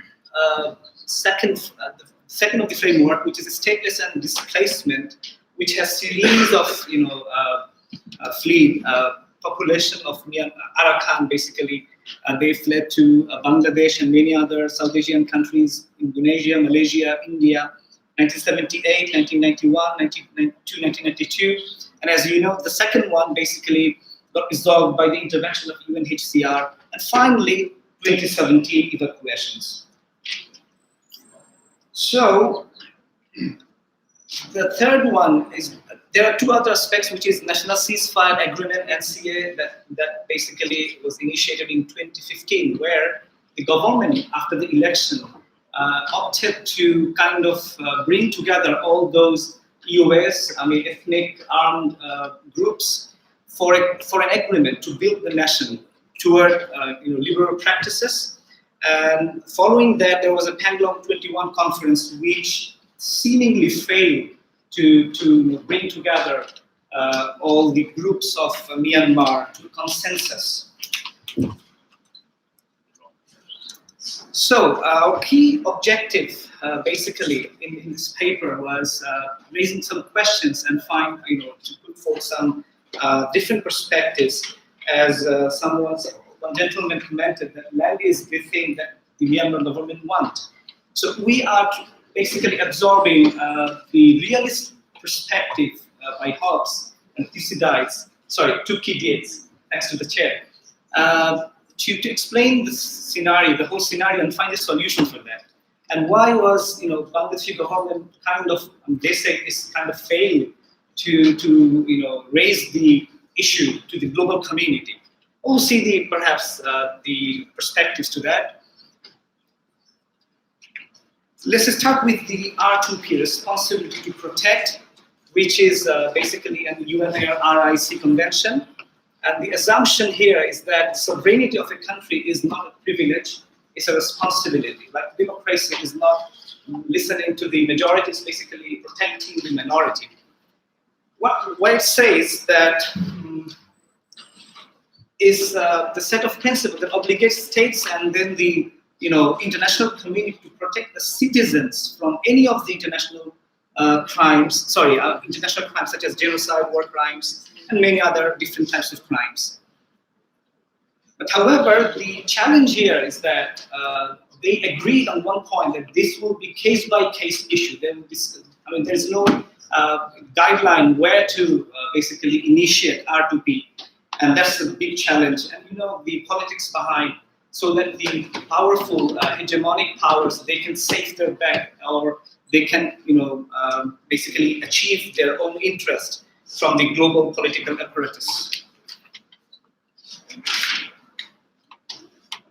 of the framework, which is stateless and displacement, which has series of fleeing population of Arakan. Basically, they fled to Bangladesh and many other South Asian countries, Indonesia, Malaysia, India, 1978, 1991, 1992. And as you know, the second one basically got resolved by the intervention of UNHCR. And finally, 2017 evacuations. So, The third one is, there are two other aspects, which is National Ceasefire Agreement, NCA, that basically was initiated in 2015, where the government, after the election, opted to kind of bring together all those EOS, ethnic armed groups, for an agreement to build the nation toward liberal practices. And following that, there was a Pangong 21 conference, which seemingly failed to bring together all the groups of Myanmar to consensus. So our key objective, basically, in this paper was raising some questions and to put forth some different perspectives. As one gentleman commented, that land is the thing that the Myanmar government wants. So we are basically absorbing the realist perspective by Hobbes and Thucydides, Thucydides, next to the chair, to explain the scenario, the whole scenario, and find a solution for that. And why was Bangladeshi government kind of, they say, is kind of failed to raise the issue to the global community. We'll see perhaps the perspectives to that. Let's start with the R2p, Responsibility to Protect, which is basically an UNRIC convention. And the assumption here is that sovereignty of a country is not a privilege, it's a responsibility. Like democracy is not listening to the majority, it's basically protecting the minority. What it says that is the set of principles that obligates states and then the international community to protect the citizens from any of the international crimes such as genocide, war crimes, and many other different types of crimes. But however, the challenge here is that they agreed on one point that this will be case-by-case issue. There's no guideline where to basically initiate R2p, and that's a big challenge. And the politics behind, so that the powerful hegemonic powers, they can save their back, or they can basically achieve their own interest from the global political apparatus.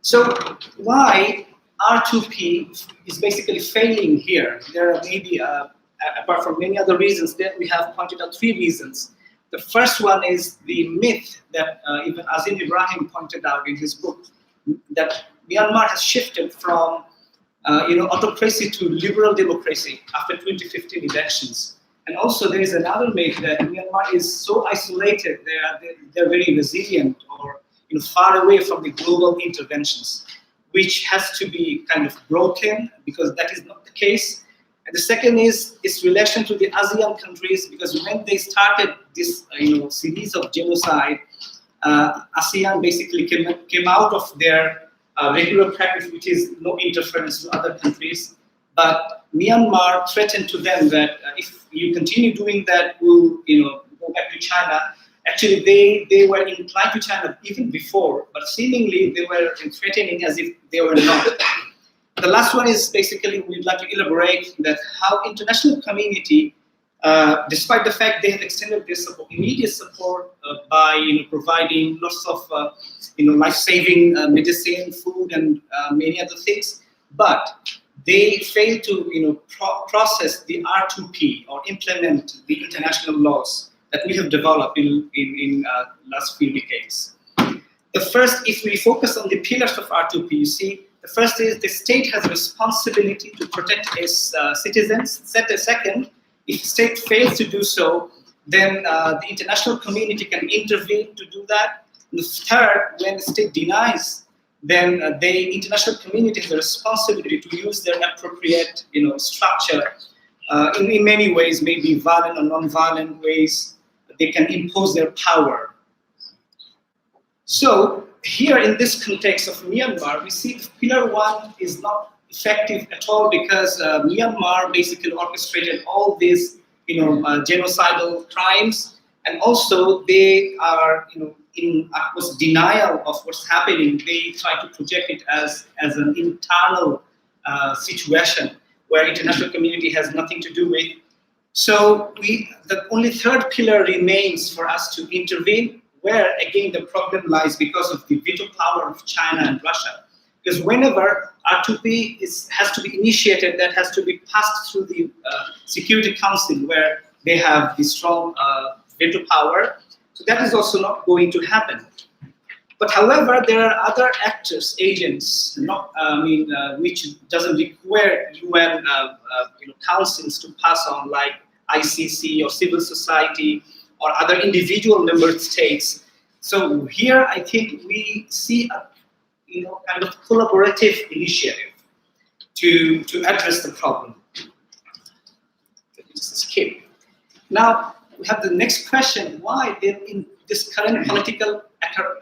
So why R2p is basically failing here? There are maybe, apart from many other reasons, that we have pointed out 3 reasons. The first one is the myth that even Azim Ibrahim pointed out in his book, that Myanmar has shifted from autocracy to liberal democracy after 2015 elections. And also there is another myth that Myanmar is so isolated, they're very resilient or far away from the global interventions, which has to be kind of broken, because that is not the case. And the second is its relation to the ASEAN countries, because when they started this series of genocide, ASEAN basically came out of their regular practice, which is no interference to other countries. But Myanmar threatened to them that if you continue doing that, we'll go back to China. Actually, they were inclined to China even before, but seemingly they were threatening as if they were not. The last one is basically we'd like to elaborate that how international community, despite the fact they have extended their support, immediate support by providing lots of life-saving medicine, food, and many other things, but they fail to process the R2p or implement the international laws that we have developed in last few decades. The first, if we focus on the pillars of R2p, you see, the first is the state has a responsibility to protect its citizens. Second, if the state fails to do so, then the international community can intervene to do that. And the third, when the state denies, then the international community has a responsibility to use their appropriate structure in many ways, maybe violent or non-violent ways. They can impose their power. So here in this context of Myanmar, we see pillar 1 is not effective at all, because Myanmar basically orchestrated all these genocidal crimes, and also they are in denial of what's happening. They try to project it as an internal situation where international community has nothing to do with. So the only third pillar remains for us to intervene, where again the problem lies because of the veto power of China and Russia. Because whenever R2p has to be initiated, that has to be passed through the Security Council, where they have the strong veto power. So that is also not going to happen. But however, there are other actors, agents, which doesn't require UN councils to pass on, like ICC or civil society or other individual member states. So here, I think we see a kind of collaborative initiative to address the problem. Let me just skip. Now we have the next question: why in this current political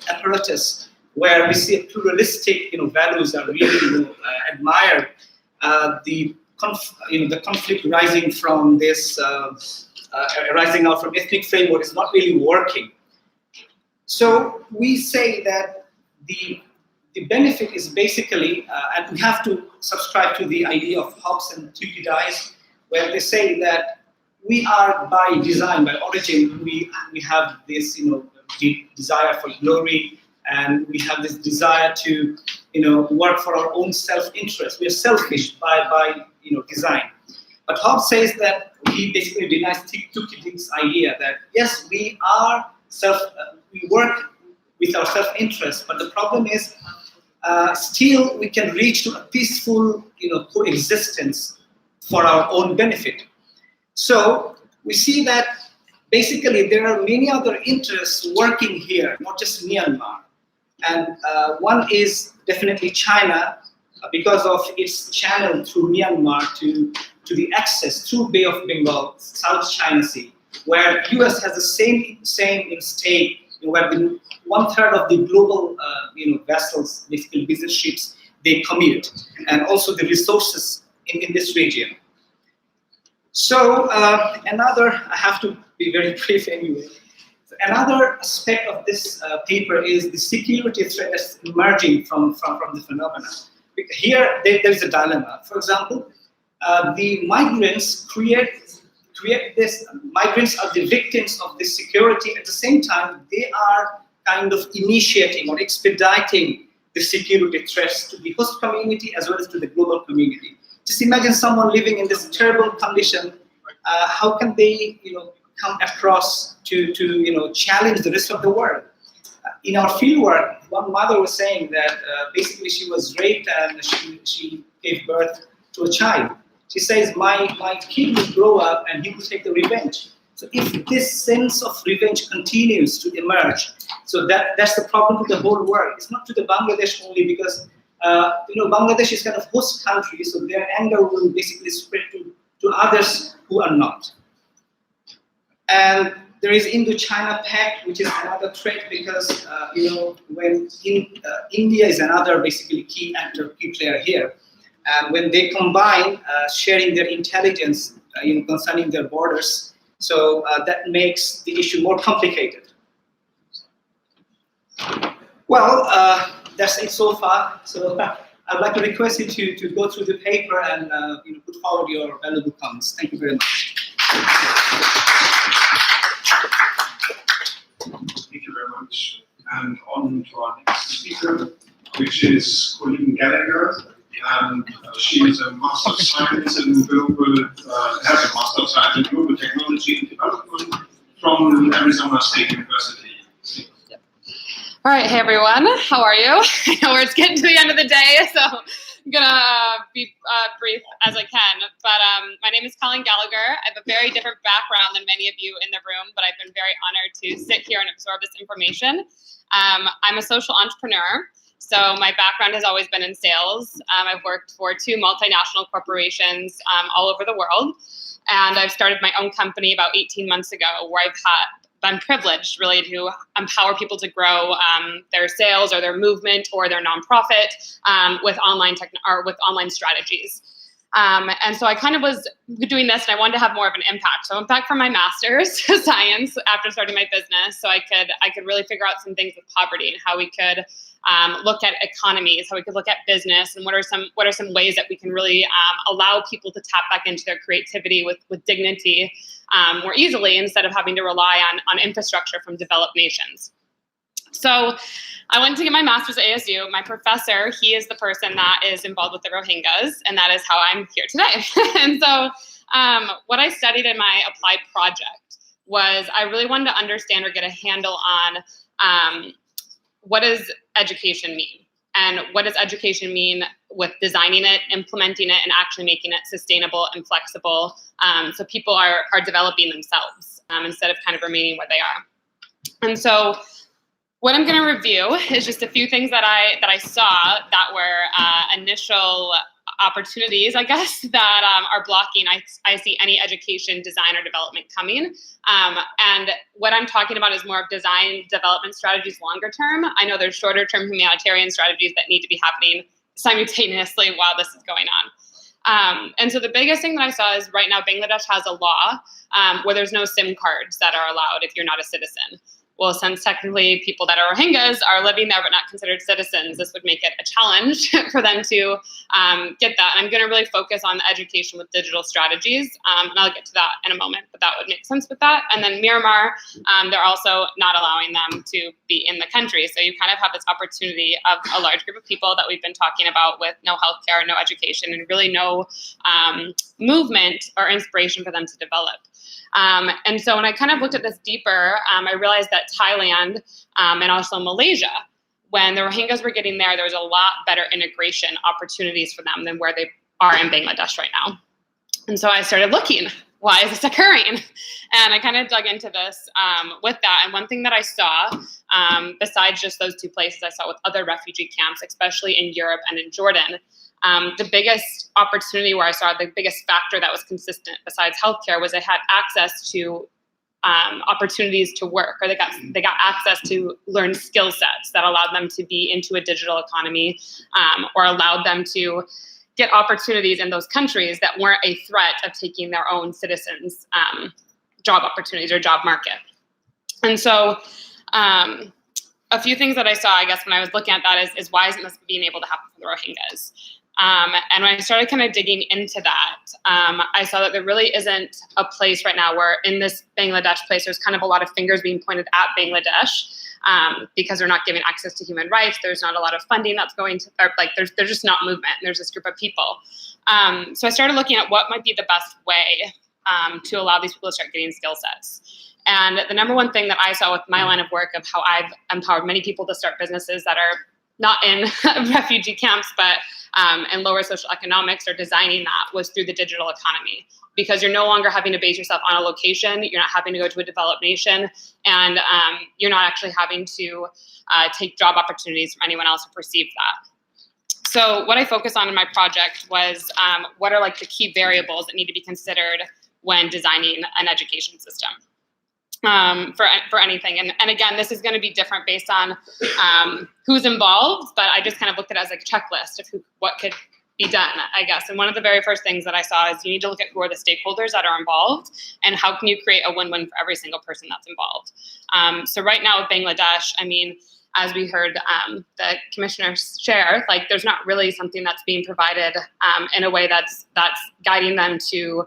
apparatus, where we see pluralistic values are really admired, the conflict rising from this rising out from ethnic framework is not really working. So we say that the benefit is basically, and we have to subscribe to the idea of Hobbes and Thucydides, where they say that we are by design, by origin, we have this desire for glory, and we have this desire to work for our own self-interest. We are selfish by design. But Hobbes says that he basically denies Thucydides' idea that yes, we work with our self-interest, but the problem is still we can reach to a peaceful coexistence for our own benefit. So we see that basically there are many other interests working here, not just Myanmar. And one is definitely China, because of its channel through Myanmar to the access through Bay of Bengal, South China Sea, where US has the same stake, where the 1/3 of the global vessels, basically business ships, they commute, and also the resources in this region. So another, I have to be very brief anyway. Another aspect of this paper is the security threat that's emerging from the phenomena. Here, there is a dilemma. For example, the migrants create this. Migrants are the victims of this security. At the same time, they are kind of initiating or expediting the security threats to the host community as well as to the global community. Just imagine someone living in this terrible condition. How can they, come across to challenge the rest of the world? In our fieldwork, one mother was saying that basically she was raped and she gave birth to a child. She says, my kid will grow up and he will take the revenge. So if this sense of revenge continues to emerge, so that's the problem to the whole world. It's not to the Bangladesh only, because Bangladesh is kind of host country, so their anger will basically spread to others who are not. And there is Indo-China Pact, which is another threat, because when India is another basically key actor, key player here, and when they combine sharing their intelligence, concerning their borders, so that makes the issue more complicated. Well, that's it so far. So I'd like to request you to go through the paper and put forward your valuable comments. Thank you very much. Thank you very much. And on to our next speaker, which is Colleen Gallagher. And she is a Master of Science in Global, has a Master of Science in Global Technology and Development from Arizona State University. All right, hey everyone, how are you? I know it's getting to the end of the day, so I'm gonna be brief as I can. But my name is Colleen Gallagher. I have a very different background than many of you in the room, but I've been very honored to sit here and absorb this information. I'm a social entrepreneur, so my background has always been in sales. I've worked for 2 multinational corporations all over the world, and I've started my own company about 18 months ago, where I'm privileged really to empower people to grow their sales or their movement or their nonprofit with online strategies. And so I kind of was doing this, and I wanted to have more of an impact. So I went back for my master's of science after starting my business, so I could really figure out some things with poverty and how we could look at economies, how we could look at business, and what are some ways that we can really allow people to tap back into their creativity with dignity more easily, instead of having to rely on infrastructure from developed nations. So I went to get my master's at ASU. My professor, he is the person that is involved with the Rohingyas, and that is how I'm here today. And so what I studied in my applied project was I really wanted to understand or get a handle on what does education mean? And what does education mean with designing it, implementing it, and actually making it sustainable and flexible, so people are developing themselves instead of kind of remaining where they are. And so what I'm going to review is just a few things that I saw that were initial opportunities, I guess, that are blocking I see any education, design, or development coming. And what I'm talking about is more of design development strategies longer term. I know there's shorter term humanitarian strategies that need to be happening simultaneously while this is going on. And so the biggest thing that I saw is right now Bangladesh has a law where there's no SIM cards that are allowed if you're not a citizen. Well, since technically people that are Rohingyas are living there but not considered citizens, this would make it a challenge for them to get that. And I'm going to really focus on the education with digital strategies, and I'll get to that in a moment, but that would make sense with that. And then Myanmar, they're also not allowing them to be in the country. So you kind of have this opportunity of a large group of people that we've been talking about with no healthcare, no education, and really no movement or inspiration for them to develop. And so when I kind of looked at this deeper, I realized that Thailand and also Malaysia, when the Rohingyas were getting there was a lot better integration opportunities for them than where they are in Bangladesh right now. And so I started looking, why is this occurring? And I kind of dug into this with that. And one thing that I saw, besides just those two places, I saw with other refugee camps, especially in Europe and in Jordan, the biggest opportunity where I saw the biggest factor that was consistent besides healthcare was they had access to opportunities to work, or they got access to learn skill sets that allowed them to be into a digital economy, or allowed them to get opportunities in those countries that weren't a threat of taking their own citizens' job opportunities or job market. And so a few things that I saw, I guess, when I was looking at that is why isn't this being able to happen for the Rohingyas? And when I started kind of digging into that, I saw that there really isn't a place right now where in this Bangladesh place, there's kind of a lot of fingers being pointed at Bangladesh because they're not giving access to human rights. There's not a lot of funding that's going to, or like there's just not movement. There's this group of people. So I started looking at what might be the best way to allow these people to start getting skill sets. And the number one thing that I saw with my line of work of how I've empowered many people to start businesses that are not in refugee camps, but in lower social economics or designing that was through the digital economy. Because you're no longer having to base yourself on a location, you're not having to go to a developed nation, and you're not actually having to take job opportunities from anyone else who perceive that. So what I focused on in my project was what are like the key variables that need to be considered when designing an education system. For anything. And again, this is going to be different based on who's involved, but I just kind of looked at it as like a checklist of what could be done, I guess. And one of the very first things that I saw is you need to look at who are the stakeholders that are involved and how can you create a win-win for every single person that's involved. So right now with Bangladesh, I mean, as we heard the commissioner share, like there's not really something that's being provided in a way that's guiding them to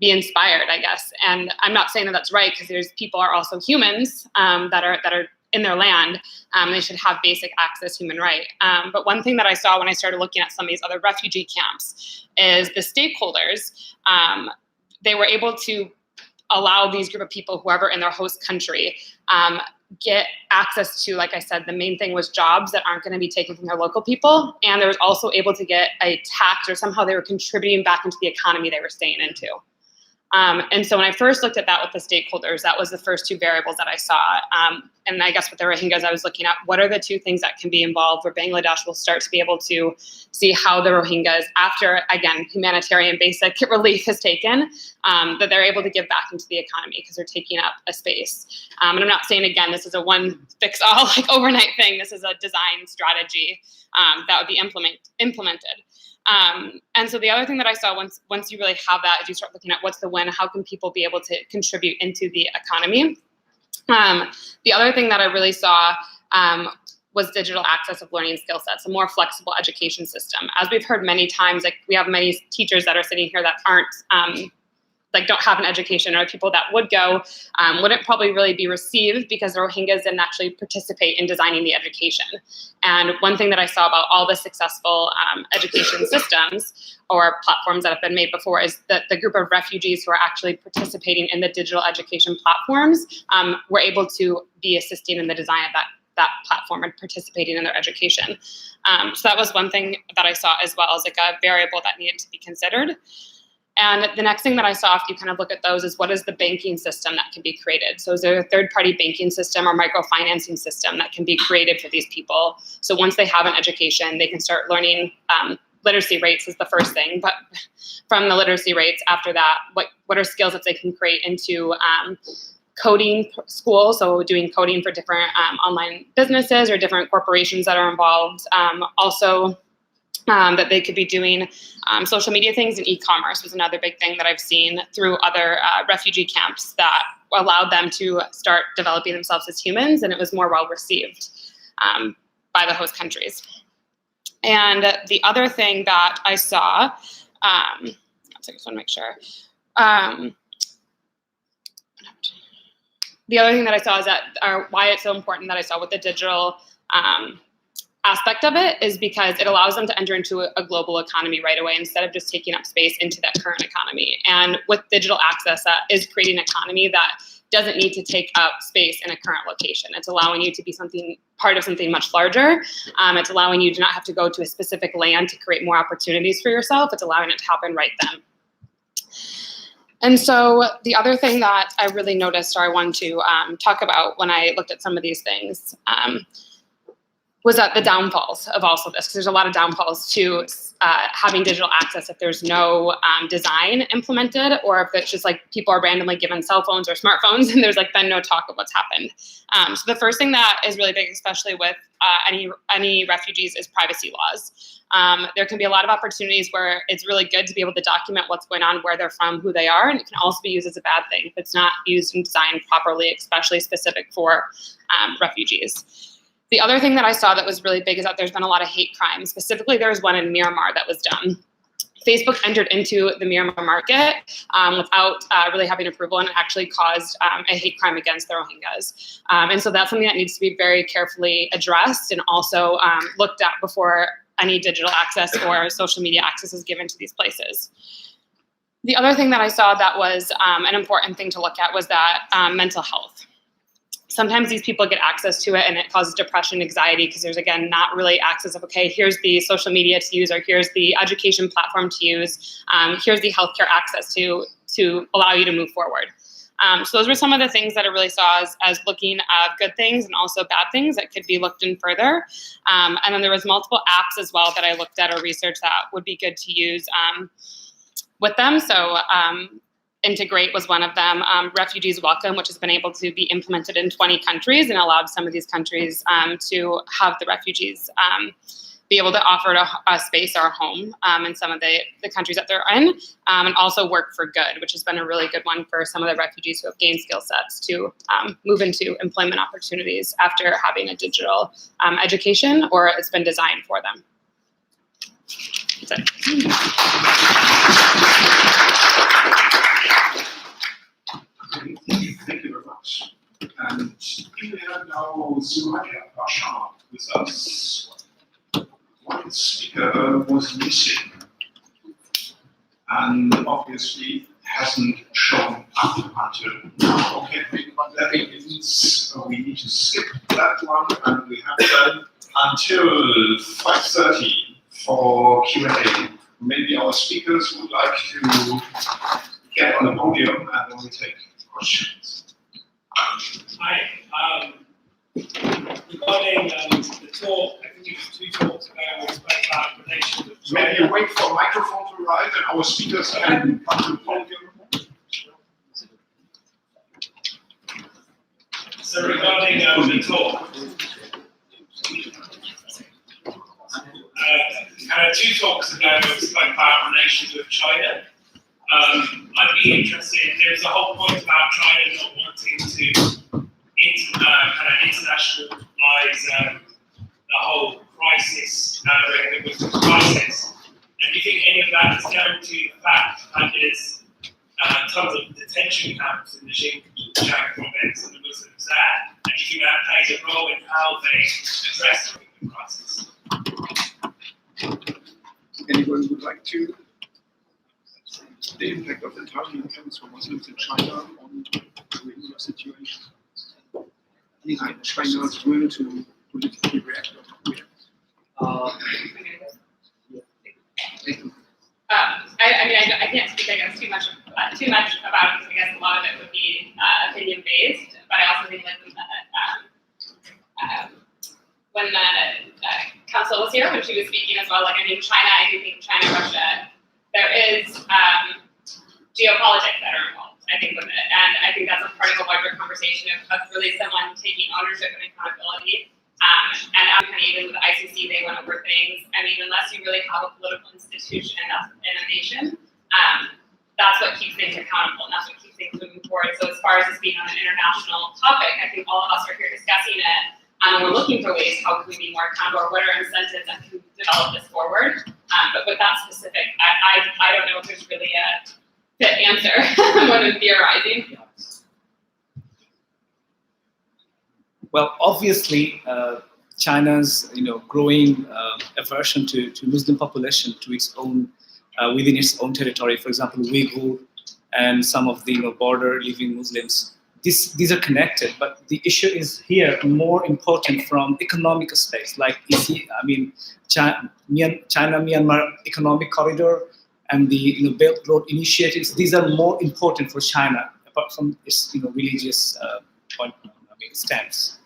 be inspired, I guess. And I'm not saying that that's right, because there's people are also humans that are in their land. They should have basic access, human right. But one thing that I saw when I started looking at some of these other refugee camps is the stakeholders, they were able to allow these group of people, whoever in their host country, get access to, like I said, the main thing was jobs that aren't going to be taken from their local people. And they was also able to get a tax, or somehow they were contributing back into the economy they were staying into. And so when I first looked at that with the stakeholders, that was the first two variables that I saw. And I guess with the Rohingyas, I was looking at what are the two things that can be involved where Bangladesh will start to be able to see how the Rohingyas, after, again, humanitarian basic relief is taken, that they're able to give back into the economy because they're taking up a space. And I'm not saying, again, this is a one-fix-all, like overnight thing. This is a design strategy that would be implemented. And so the other thing that I saw once you really have that is you start looking at what's the win, how can people be able to contribute into the economy. The other thing that I really saw was digital access of learning skill sets, a more flexible education system. As we've heard many times, like we have many teachers that are sitting here that aren't don't have an education, or people that would go wouldn't probably really be received because the Rohingyas didn't actually participate in designing the education. And one thing that I saw about all the successful education systems or platforms that have been made before is that the group of refugees who are actually participating in the digital education platforms were able to be assisting in the design of that platform and participating in their education. So that was one thing that I saw as well as like a variable that needed to be considered. And the next thing that I saw, if you kind of look at those, is what is the banking system that can be created? So is there a third-party banking system or microfinancing system that can be created for these people? So once they have an education, they can start learning. Literacy rates is the first thing, but from the literacy rates after that, what are skills that they can create into coding school, so doing coding for different online businesses or different corporations that are involved. Also, that they could be doing social media things, and e-commerce was another big thing that I've seen through other refugee camps that allowed them to start developing themselves as humans, and it was more well received by the host countries. And the other thing that I saw, I just want to make sure. The other thing that I saw is that, or why it's so important that I saw with the digital aspect of it, is because it allows them to enter into a global economy right away instead of just taking up space into that current economy. And with digital access, that is creating an economy that doesn't need to take up space in a current location. It's allowing you to be part of something much larger. It's allowing you to not have to go to a specific land to create more opportunities for yourself. It's allowing it to happen right then. And so the other thing that I really noticed, or I wanted to talk about when I looked at some of these things, was that the downfalls of also this, because there's a lot of downfalls to having digital access if there's no design implemented, or if it's just like people are randomly given cell phones or smartphones and there's like then no talk of what's happened. So the first thing that is really big, especially with any refugees, is privacy laws. There can be a lot of opportunities where it's really good to be able to document what's going on, where they're from, who they are, and it can also be used as a bad thing if it's not used and designed properly, especially specific for refugees. The other thing that I saw that was really big is that there's been a lot of hate crimes. Specifically, there was one in Myanmar that was done. Facebook entered into the Myanmar market without really having approval, and it actually caused a hate crime against the Rohingyas. And so that's something that needs to be very carefully addressed and also looked at before any digital access or social media access is given to these places. The other thing that I saw that was an important thing to look at was that mental health. Sometimes these people get access to it and it causes depression, anxiety, because there's, again, not really access of, okay, here's the social media to use, or here's the education platform to use, here's the healthcare access to allow you to move forward. So those were some of the things that I really saw as looking at good things and also bad things that could be looked in further. And then there was multiple apps as well that I looked at or researched that would be good to use with them. So Integrate was one of them. Refugees Welcome, which has been able to be implemented in 20 countries and allowed some of these countries to have the refugees be able to offer a space or a home in some of the countries that they're in, and also Work for Good, which has been a really good one for some of the refugees who have gained skill sets to move into employment opportunities after having a digital education, or it's been designed for them. That's it. Thank you very much. And we have now Suraya Bashar with us. One speaker was missing and obviously hasn't shown up until now. Okay, that means we need to skip that one, and we have done until 5:30 for Q&A. Maybe our speakers would like to get on the podium and then we take questions. Hi. Regarding the talk, I think it was 2 talks ago, we spoke about relations with China. Maybe wait for a microphone to arrive and our speakers can come to the podium. So regarding the talk, kind of 2 talks ago, I spoke about relations with China. I'd be interested, there's a whole point about China not wanting to kind of internationalize the whole crisis, with the crisis. And do you think any of that is down to the fact that there's tons of detention camps in the Xinjiang province and the Muslims there? And do you think that plays a role in how they address the crisis? Anyone would like to? The impact of the targeting camps for Muslims in China on the Rohingya situation. Anything China's will to politically react or not react? I can't speak, I guess, too much about it, because I guess a lot of it would be opinion based. But I also think that when the council was here, when she was speaking as well, like, I mean, China, I do think China, Russia, there is geopolitics that are involved, I think, with it. And I think that's a part of a larger conversation of really someone taking ownership and accountability. And kind of even with the ICC, they went over things. I mean, unless you really have a political institution that's in a nation, that's what keeps things accountable, and that's what keeps things moving forward. So as far as this being on an international topic, I think all of us are here discussing it, and we're looking for ways, how can we be more accountable, or what are incentives that can develop this forward. But with that specific, I don't know if there's really a fit answer when I'm theorizing. Well, obviously, China's growing aversion to Muslim population, to its own within its own territory. For example, Uyghur and some of the border living Muslims. These are connected, but the issue is here more important from economic aspects. Like China-Myanmar economic corridor and the Belt Road initiatives. These are more important for China, apart from its religious stance.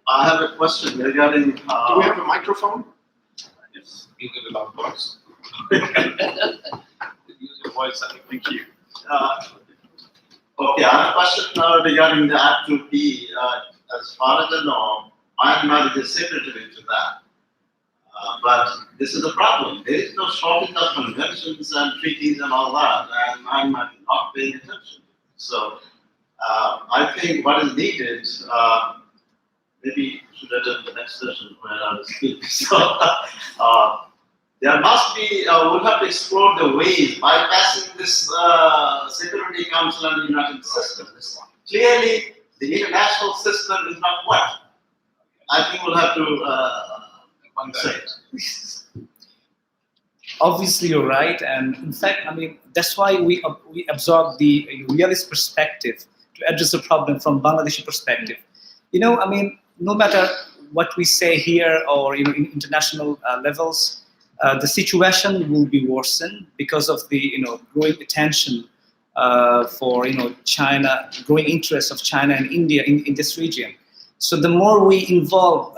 I have a question regarding. Do we have a microphone? Yes. You get a loud voice. Use your voice, I think. Thank you. Okay, I have a question regarding the R2p. As far as I know, Myanmar is a signatory to that. But this is a problem. There is no shortage of conventions and treaties and all that, and Myanmar is not paying attention. So I think what is needed, maybe should have done the next session when I will speak. So there must be, we'll have to explore the ways bypassing this Security Council and the United Systems. Clearly, the international system is not what. I think we'll have to say it. Obviously, you're right, and in fact, that's why we absorb the realist perspective to address the problem from Bangladeshi perspective. No matter what we say here or in international levels, the situation will be worsened because of the growing attention for China, growing interest of China and India in this region. So the more we involve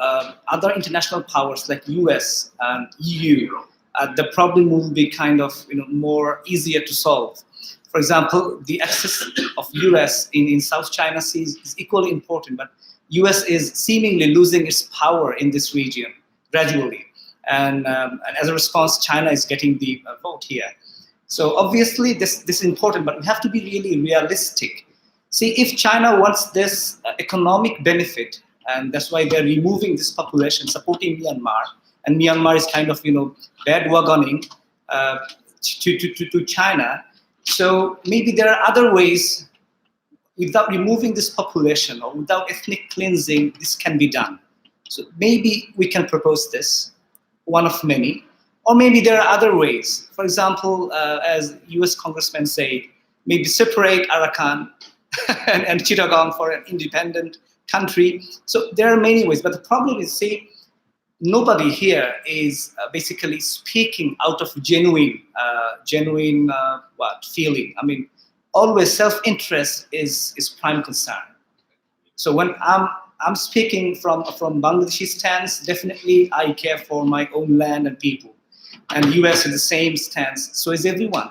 other international powers like US and EU, the problem will be kind of more easier to solve. For example, the access of US in South China Sea is equally important, but US is seemingly losing its power in this region gradually. And as a response, China is getting the vote here. So obviously this is important, but we have to be really realistic. See, if China wants this economic benefit, and that's why they're removing this population, supporting Myanmar, and Myanmar is kind of bandwagoning to China. So maybe there are other ways, without removing this population or without ethnic cleansing, this can be done. So maybe we can propose this, one of many, or maybe there are other ways. For example, as US congressmen say, maybe separate Arakan and Chittagong for an independent country. So there are many ways, but the problem is, see, nobody here is basically speaking out of genuine feeling. Always self-interest is prime concern. So when I'm speaking from Bangladeshi stance, definitely I care for my own land and people. And US is the same stance, so is everyone.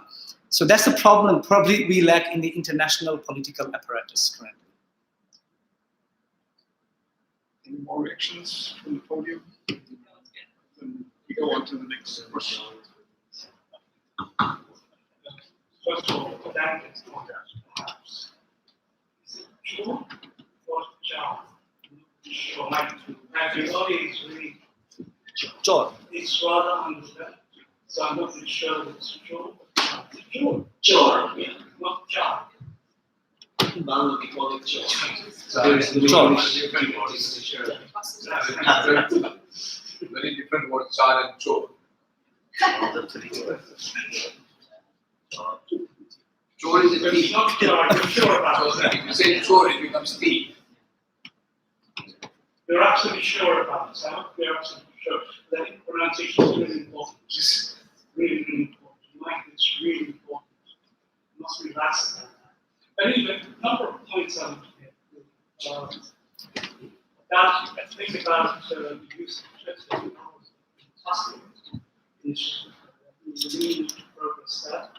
So that's the problem probably we lack in the international political apparatus currently. Any more reactions from the podium? and we go on to the next question. First of all, for that is perhaps. Is it true or John? Sure, like to everybody is really John. it's rather understood. So I'm not really sure that it's true. Sure. Yeah, not John. Now we call it George. So there is George. different words. Very different words, char and chore. Chore is a But it's thief. not sure, I'm sure about So that. if you say chore, it becomes thief. You're absolutely sure about this, huh? You're absolutely sure. I think pronunciation is really important. Just really, really important. Language is really important. You must relax about that. Anyway, a number of points I want to make. I think about the use of church as which we need to progress that.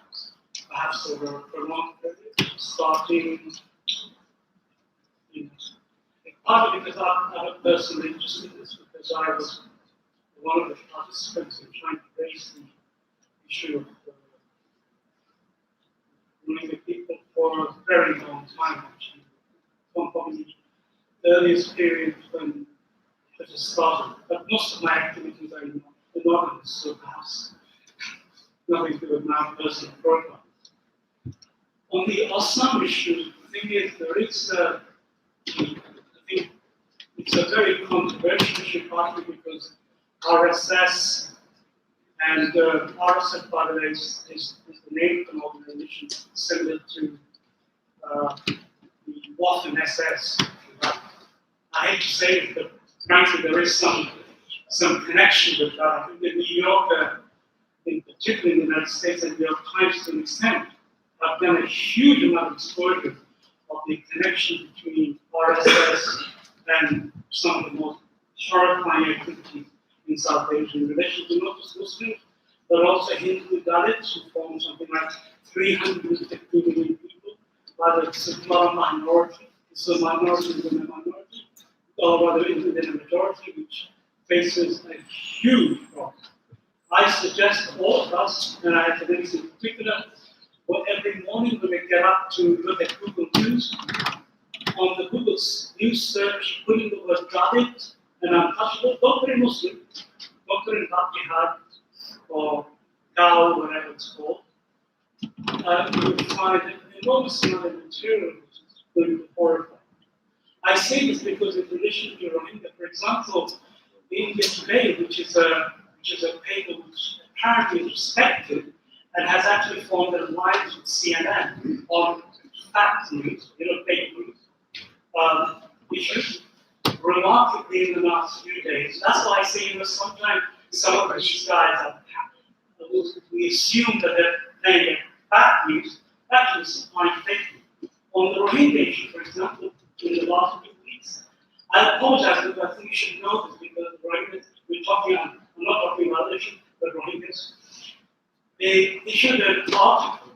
Perhaps over a prolonged period, starting, partly because I'm a personally interested in this, because I was one of the participants in trying to raise the issue of Rohingya people for a very long time, actually. From probably the earliest period when it was started. But most of my activities are anonymous, so perhaps nothing to do with my personal profile. On the Assam issue, the thing is, there is I think it's a very controversial issue, partly because RSS and RSS, by the way, is the name of an organization similar to the Waffen SS. I hate to say it, but frankly, there is some connection with that. I think the New Yorker, in particular in the United States, and the New York Times to an extent, have done a huge amount of exposure of the connection between RSS and some of the most horrifying activities in South Asia in relation to not just Muslims, but also Hindu Dalits, who form something like 350 million people, whether it's a minority, it's a minority within a minority, or whether it's within a majority, which faces a huge problem. I suggest all of us, and academics in particular, well, every morning when we get up to look at Google News, on the Google News search, put in the word Dalit and untouchable, don't put in Muslim, don't put in Jihad or Gao, whatever it's called. You will find an enormous amount of material which is going to be horrifying. I say this because in relation to Rohingya, for example, in this Bay, which is a paper which apparently is respected and has actually formed an alliance with CNN on fact news, fake news. Issues remarkably in the last few days. That's why I say sometimes some of these guys we assume that they're playing fact news, actually supplying fake news. On the Rohingya issue, for example, in the last few weeks, I apologize because I think you should know this because Rohingyas, I'm not talking about issue, but Rohingyas, they issued an article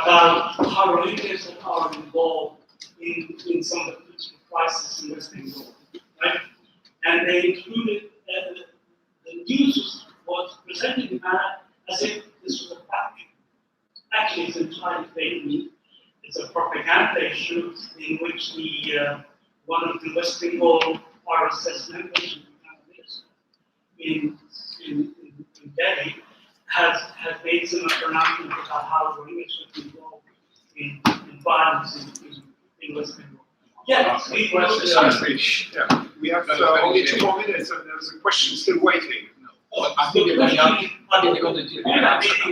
about how Rohingyas are involved in some of the political crisis in West Bengal, right? And they included the news was presented in manner as if this was a fact. Actually, it's entirely fake news. It's a propaganda issue in which one of the West Bengal RSS members in Delhi has made some pronouncement about how Rohingyas should be involved in violence in West Bengal. Yeah, we have only 2 more minutes, and there's a question still waiting. I think you're going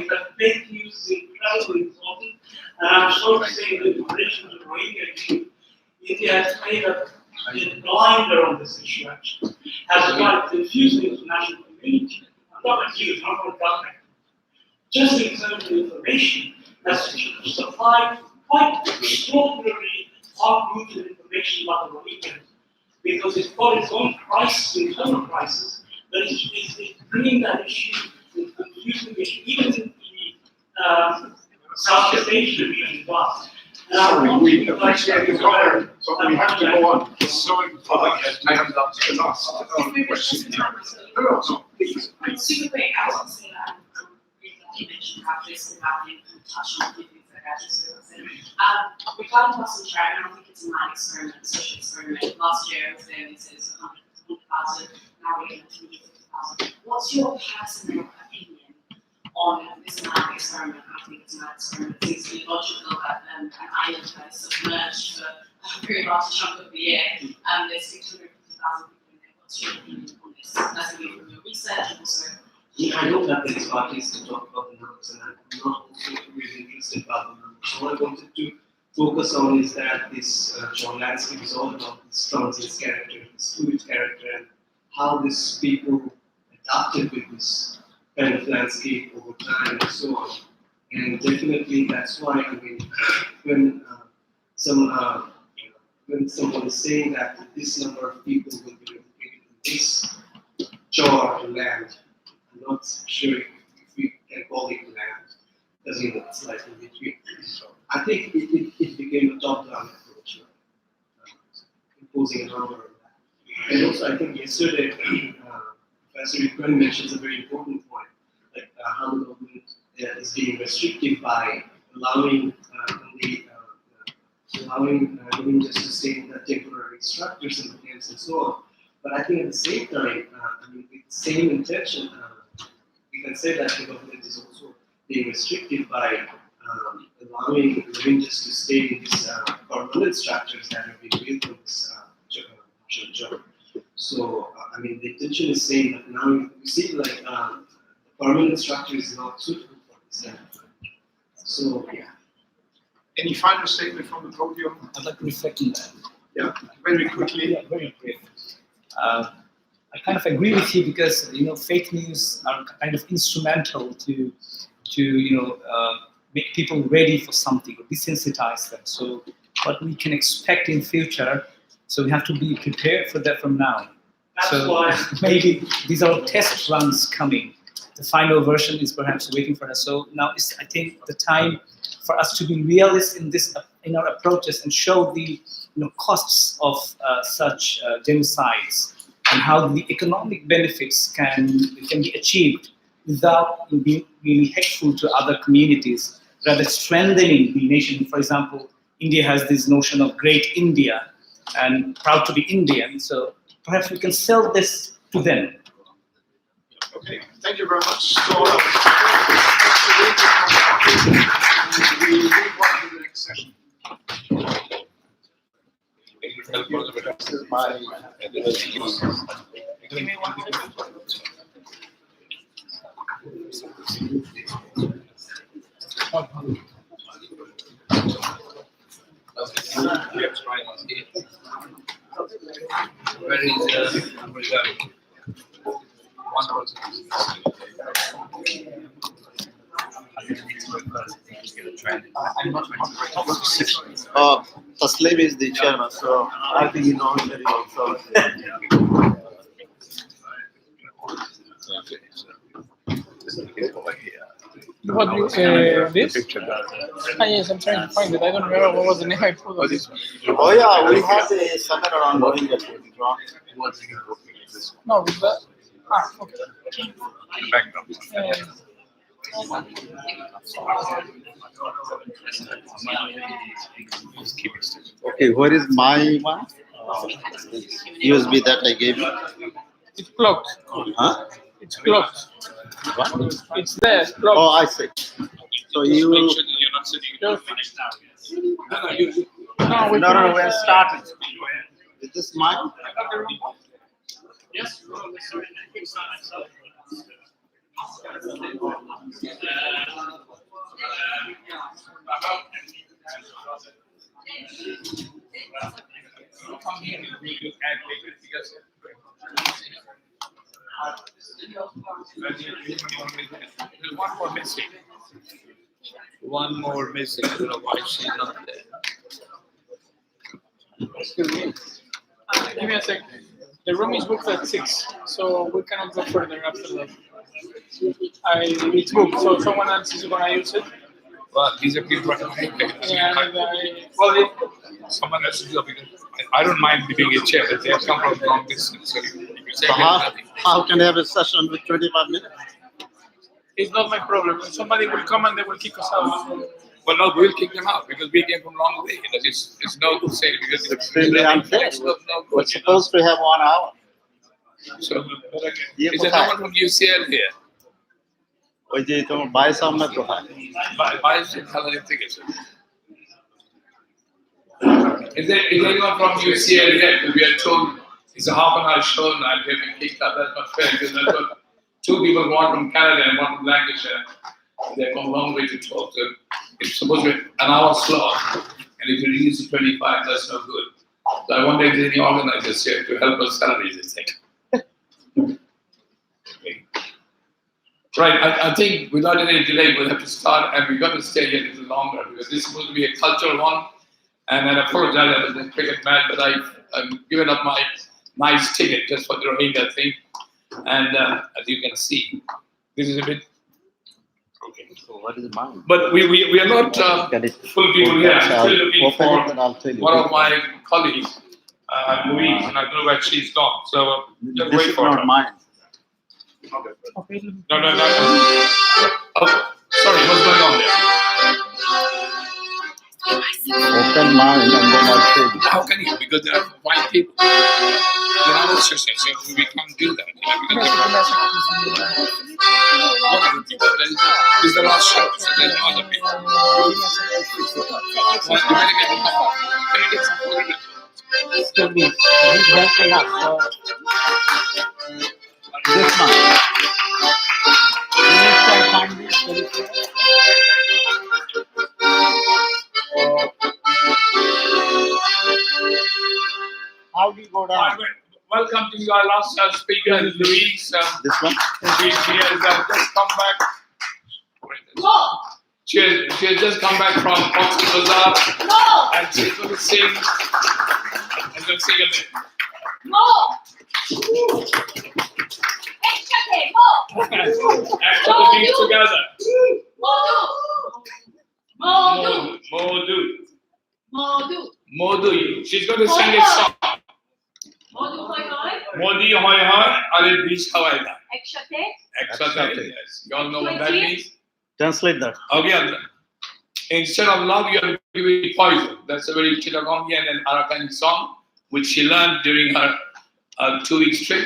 that fake news is incredibly important, and I'm sorry to say that in relation to the Rohingya issue, India has played a blinder on this issue, actually, has tried to confuse the international community. I'm not accused, I'm not government. Just in terms of information, has supplied quite extraordinarily hard-rooted information about the Rohingyas, because it's got its own crisis, internal crisis, but it's bringing that issue and confusing the issue, even in the Southeast Asian region, We appreciate your comment, but we have to go on. It's so important. I have been asked questions. No, please. Super quick, I was also saying that you mentioned how this about you can touch on a few things that I just said. Regarding Boston Track, I don't think it's a mind experiment, social experiment. Last year it was there, it says 100,000, now we're getting 250,000. What's your personal opinion on this mind experiment? I think it's a mind experiment. It seems to be logical that an island that is submerged for a very large chunk of the year, there's 650,000 people in there. What's your opinion on this? That's a from your research and also. I don't have the expertise to talk about the numbers, and I'm not also really interested about the numbers. What I wanted to focus on is that this John landscape is all about this transient character, this fluid character, and how these people adapted with this kind of landscape over time and so on. And definitely that's why, I mean, when when someone is saying that this number of people will be located in this jar of land, I'm not sure if we can call it land, because it's like in between. So I think it became a top-down approach, imposing a number on that. And also, I think yesterday, Professor Ukraine mentions a very important point, like how the government is being restrictive by allowing Rohingyas to stay in the temporary structures in the camps and so on. But I think at the same time, with the same intention, we can say that the government is also being restrictive by allowing Rohingyas to stay in these permanent structures that have been built on this job. So, the intention is saying that now you see like the permanent structure is not suitable for this. So, yeah. Any final statement from the podium? I'd like to reflect on that. Yeah, very quickly. Yeah, very brief. I kind of agree with you because fake news are kind of instrumental to make people ready for something or desensitize them. So what we can expect in future, so we have to be prepared for that from now. That's why maybe these are test runs coming. The final version is perhaps waiting for us. So now is, I think, the time for us to be realists in our approaches and show the costs of such genocides and how the economic benefits can be achieved without being really hateful to other communities, rather strengthening the nation. For example, India has this notion of Great India and proud to be Indian. So perhaps we can sell this to them. Okay, thank you very much. So, we move on to the next session. Where is Taslim is the chairman, so I think he knows very well. So. What you this? Yes, I'm trying to find it. I don't remember what was the name I put on this one. Oh yeah, we had a seminar on Rohingya. No, with that. Okay. Okay, where is my one? USB that I gave you. It's blocked. Huh? It's blocked. What? It's there. It's blocked. Oh, I see. So you. Make sure that you're not sitting in the No, we're starting. Is this mine? Yes, sorry, One more missing. I don't know why she's not there. Excuse me. Give me a second. The room is booked at 6, so we cannot go further after that. It's booked, so someone else is going to use it. Well, these are people who are someone else to do it because I don't mind giving a chair, but they have come from long distance. So you say So how can I have a session with 25 minutes? it's not my problem. Somebody will come and they will kick us out. Well, no, we'll kick them out because we came from long way. It's no good saying because It's extremely unfair. It's not no We're good, supposed to have 1 hour. So, is there no one from UCL here? ওই যে তোমার বাইশ আহমেদ কোথায়? Bias and color tickets. Is there anyone from UCL here? We are told it's a half an hour show and I'm getting kicked out. That's not fair because I've got 2 people, one from Canada and one from Lancashire. They've come a long way to talk. So it's supposed to be an hour slot, and if you reduce to 25, that's not good. So I wonder if there's any organizers here to help us celebrate this thing. Right, I think without any delay, we'll have to start, and we've got to stay here a little longer because this is supposed to be a cultural one. And I apologize, I was a cricket man, but I've given up my nice ticket just for the Rohingya thing. And as you can see, this is a bit. Okay. So what is mine? But we are not full people here. I'm still looking for one of my colleagues, Louise, and I don't know where she's gone. So just This wait is for not her. mine. No. Oh, sorry, what's going on there? Open mine and then I'll tell you. How can you? Because there are 5 people. There are no sessions, so we can't do that. Because one of the people, this is the last show, so there's no other people. Well, you better get the number. Can you get some photographs? Excuse me, he's helping us. This one. You can find this very clear. How do you go down? Welcome to our last speaker, Louise. This one? She has just come back. She has just come back from Cox's Bazar. No! And she's going to sing. I'm going to sing a bit. No! After the beat together. Modu. She's going to sing a song. Modi hoy hoy, are beach Hawaii. Ekshate. Yes. You all know what that means? Translate that. Okay. Instead of love, you are giving poison. That's a very Chittagonian and Arakan song, which she learned during her 2-week trip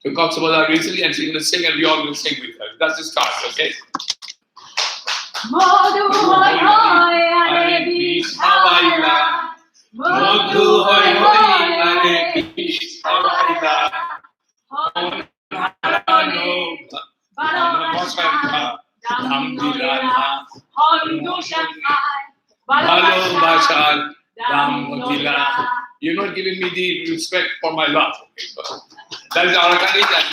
to Cox's Bazar recently, and she's going to sing, and we all will sing with her. That's the start, okay? Modu hoy hoy, are beach Hawaii. Modu hoy hoy, are beach Hawaii. You're not giving me the respect for my love. Okay, so that is Arakanese and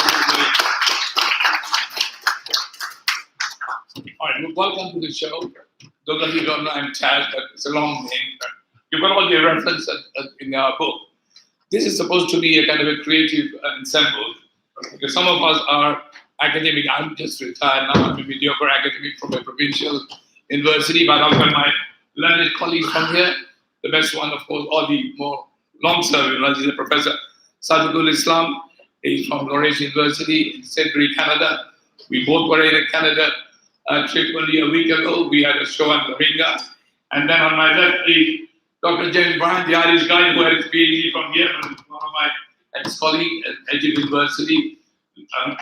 all right, welcome to the show. Those of you who don't know, I'm Chaz, but it's a long name. You've got all the references in our book. This is supposed to be a kind of a creative ensemble because some of us are academic. I'm just retired now. I'm a mediocre academic from a provincial university, but I've got my learned colleagues from here. The best one, of course, all the more long-serving ones is Professor Sadiqul Islam. He's from Laurentian University in Sudbury, Canada. We both were in a Canada trip only a week ago. We had a show on Rohingya. And then on my left is Dr. James Bryant, the Irish guy who had his PhD from here, one of my ex-colleagues at Egypt University. And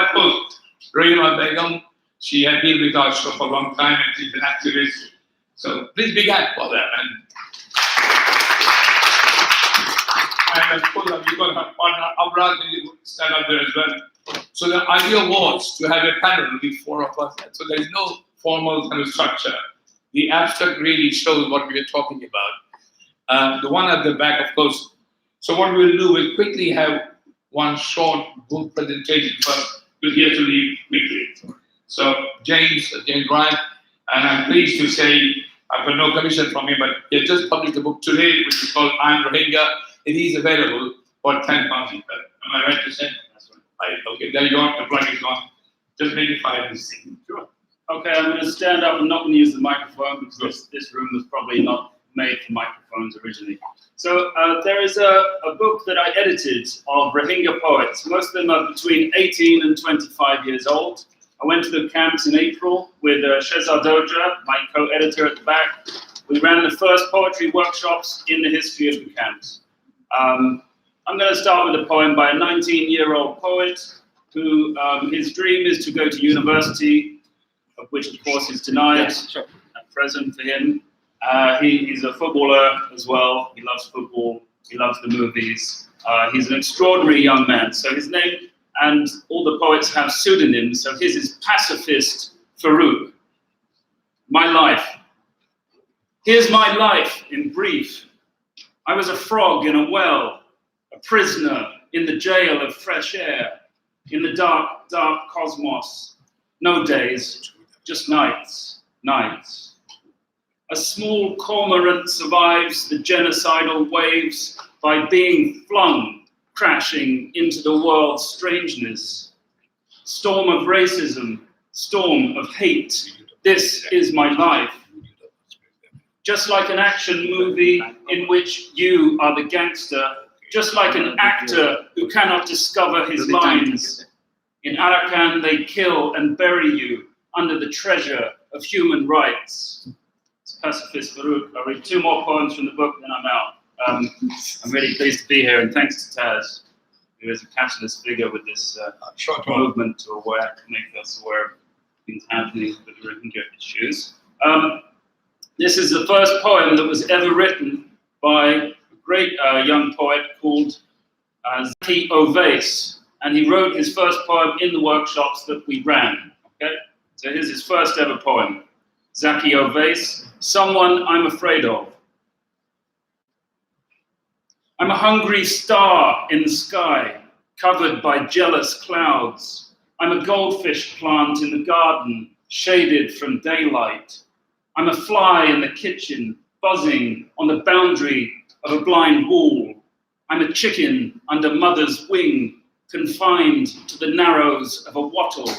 of course, Rahima Begum, she had been with our show for a long time and she's an activist. So please big hand for them. And of course, we got her partner Abrad stand up there as well. So the idea was to have a panel with 4 of us. So there is no formal kind of structure. The abstract really shows what we are talking about. The one at the back, of course. So what we'll do, we'll quickly have one short book presentation first. We'll get to leave quickly. So James Bryant, and I'm pleased to say I've got no commission from him, but he just published a book today, which is called I'm Rohingya. It is available for £10. Am I right to say? That's right. Okay, there you go. The plug is gone. Just make it 5 this thing. Sure. Okay, I'm going to stand up. I'm not going to use the microphone because this room was probably not made for microphones originally. So there is a book that I edited of Rohingya poets. Most of them are between 18 and 25 years old. I went to the camps in April with Shezad Doja, my co-editor at the back. We ran the first poetry workshops in the history of the camps. I'm going to start with a poem by a 19-year-old poet who his dream is to go to university, of which of course is denied at present for him. He's a footballer as well. He loves football. He loves the movies. He's an extraordinary young man. So his name, and all the poets have pseudonyms. So his is Pacifist Farouk. My life. Here's my life in brief. I was a frog in a well, a prisoner in the jail of fresh air, in the dark, dark cosmos. No days, just nights, nights. A small cormorant survives the genocidal waves by being flung, crashing into the world's strangeness. Storm of racism, storm of hate. This is my life. Just like an action movie in which you are the gangster, just like an actor who cannot discover his lines. In Arakan, they kill and bury you under the treasure of human rights. It's Pacifist Farouk. I'll read two more poems from the book, then I'm out. I'm really pleased to be here, and thanks to Taz, who is a catalyst figure with this movement to make us aware of things happening with the Rohingya issues. This is the first poem that was ever written by a great young poet called Zaki Ovais, and he wrote his first poem in the workshops that we ran. Okay, so here's his first ever poem. Zaki Ovais, Someone I'm Afraid of. I'm a hungry star in the sky, covered by jealous clouds. I'm a goldfish plant in the garden, shaded from daylight. I'm a fly in the kitchen, buzzing on the boundary of a blind wall. I'm a chicken under mother's wing, confined to the narrows of a wattle.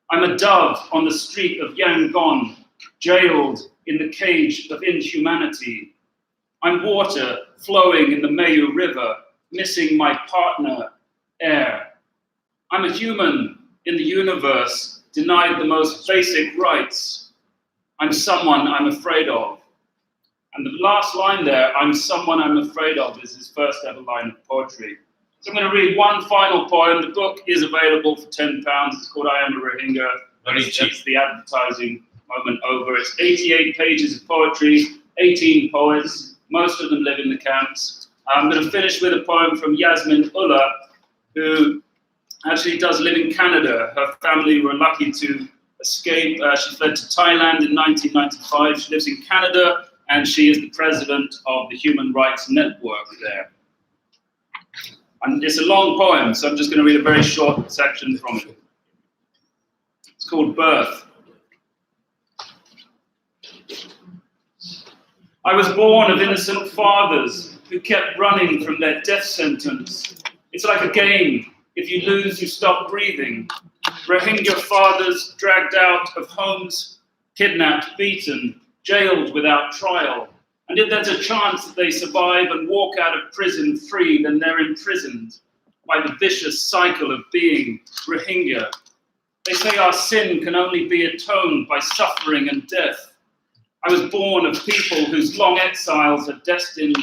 I'm a dove on the street of Yangon, jailed in the cage of inhumanity. I'm water flowing in the Mayu River, missing my partner, air. I'm a human in the universe, denied the most basic rights. I'm someone I'm afraid of. And the last line there, I'm someone I'm afraid of, is his first ever line of poetry. So I'm going to read one final poem. The book is available for £10. It's called I Am a Rohingya. Very cheap. That's the advertising moment over. It's 88 pages of poetry, 18 poets. Most of them live in the camps. I'm going to finish with a poem from Yasmin Ullah, who actually does live in Canada. Her family were lucky to escape. She fled to Thailand in 1995. She lives in Canada, and she is the president of the Human Rights Network there. And it's a long poem, so I'm just going to read a very short section from it. It's called Birth. I was born of innocent fathers who kept running from their death sentence. It's like a game. If you lose, you stop breathing. Rohingya fathers dragged out of homes, kidnapped, beaten, jailed without trial. And if there's a chance that they survive and walk out of prison free, then they're imprisoned by the vicious cycle of being Rohingya. They say our sin can only be atoned by suffering and death. I was born of people whose long exiles are destined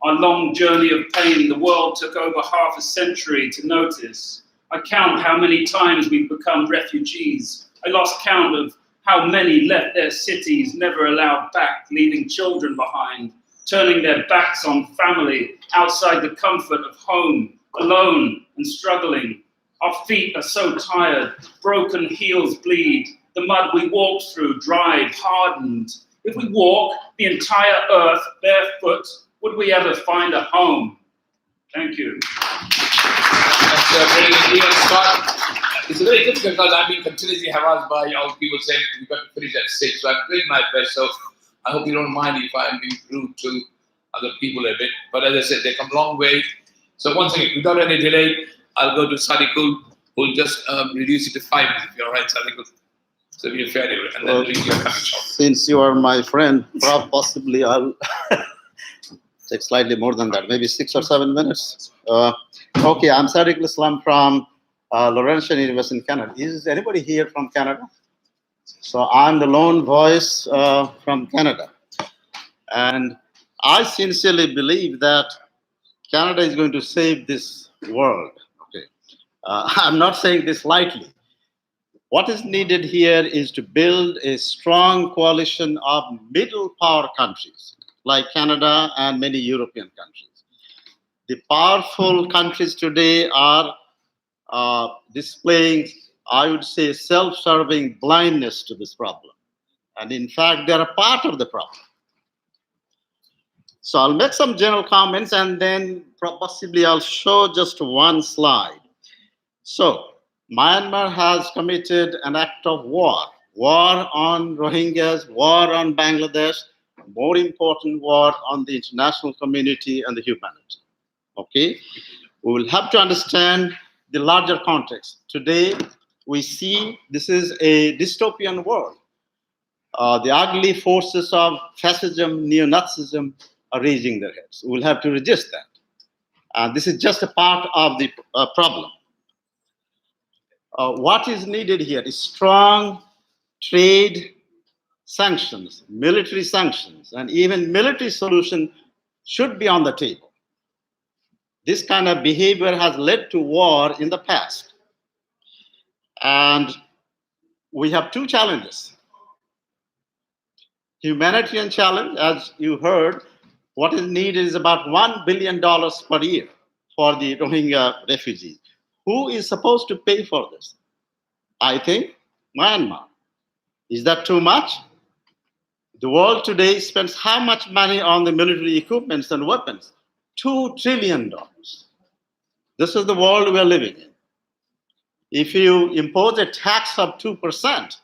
our long journey of pain. The world took over half a century to notice. I count how many times we've become refugees. I lost count of how many left their cities, never allowed back, leaving children behind, turning their backs on family, outside the comfort of home, alone and struggling. Our feet are so tired, broken heels bleed. The mud we walked through dried, hardened. If we walk the entire earth barefoot, would we ever find a home? Thank you. That's a very clear start. It's very difficult because I've been continuously harassed by all people saying we've got to finish at 6. So I'm doing my best. So I hope you don't mind if I'm being rude to other people a bit. But as I said, they come a long way. So once again, without any delay, I'll go to Sadikul, who'll just reduce it to 5 minutes. If you're all right, Sadikul. So be a fair and then read your comment. Since you are my friend, possibly I'll take slightly more than that, maybe 6 or 7 minutes. Okay, I'm Sadiq Islam from Laurentian University in Canada. Is anybody here from Canada? So I'm the lone voice from Canada. And I sincerely believe that Canada is going to save this world. Okay, I'm not saying this lightly. What is needed here is to build a strong coalition of middle power countries like Canada and many European countries. The powerful countries today are displaying, I would say, self-serving blindness to this problem. And in fact, they're a part of the problem. So I'll make some general comments and then possibly I'll show just one slide. So Myanmar has committed an act of war on Rohingyas, war on Bangladesh, more important, war on the international community and the humanity. Okay, we will have to understand the larger context. Today, we see this is a dystopian world. The ugly forces of fascism, neo-Nazism are raising their heads. We'll have to resist that. This is just a part of the problem. What is needed here is strong trade sanctions, military sanctions, and even military solution should be on the table. This kind of behavior has led to war in the past. And we have two challenges. Humanitarian challenge, as you heard, what is needed is about $1 billion per year for the Rohingya refugees. Who is supposed to pay for this? I think Myanmar. Is that too much? The world today spends how much money on the military equipments and weapons? $2 trillion. This is the world we are living in. If you impose a tax of 2%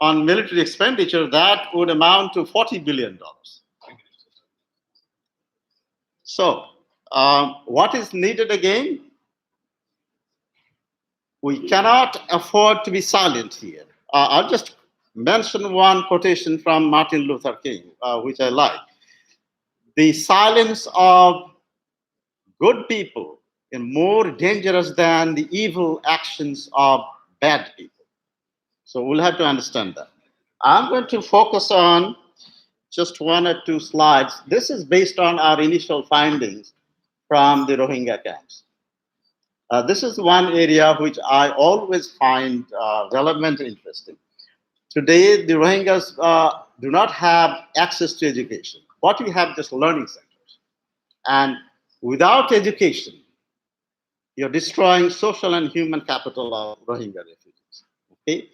on military expenditure, that would amount to $40 billion. So, what is needed again? We cannot afford to be silent here. I'll just mention one quotation from Martin Luther King, which I like. The silence of good people is more dangerous than the evil actions of bad people. So we'll have to understand that. I'm going to focus on just 1 or 2 slides. This is based on our initial findings from the Rohingya camps. This is one area which I always find relevant and interesting. Today, the Rohingyas do not have access to education. What we have just learning centers. And without education, you're destroying social and human capital of Rohingya refugees. Okay?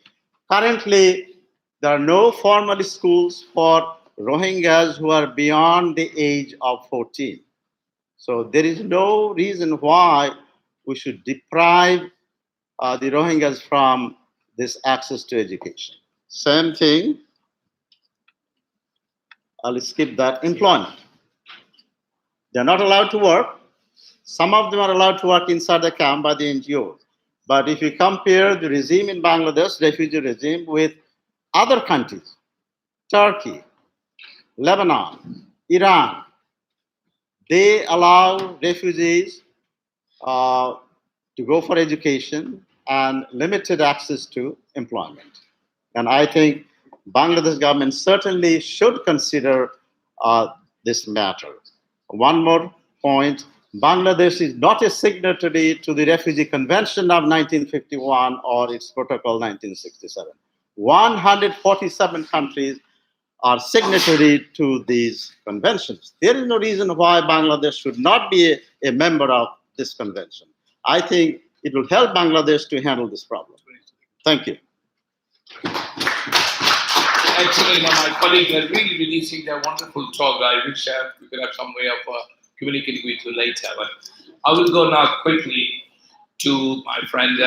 Currently, there are no formal schools for Rohingyas who are beyond the age of 14. So there is no reason why we should deprive the Rohingyas from this access to education. Same thing, I'll skip that, employment. They're not allowed to work. Some of them are allowed to work inside the camp by the NGOs. But if you compare the regime in Bangladesh, refugee regime, with other countries, Turkey, Lebanon, Iran, they allow refugees to go for education and limited access to employment. And I think Bangladesh government certainly should consider this matter. One more point, Bangladesh is not a signatory to the Refugee Convention of 1951 or its Protocol 1967. 147 countries are signatory to these conventions. There is no reason why Bangladesh should not be a member of this convention. I think it will help Bangladesh to handle this problem. Thank you. Actually, my colleagues are really releasing their wonderful talk. I wish we could have some way of communicating with you later. But I will go now quickly to my friend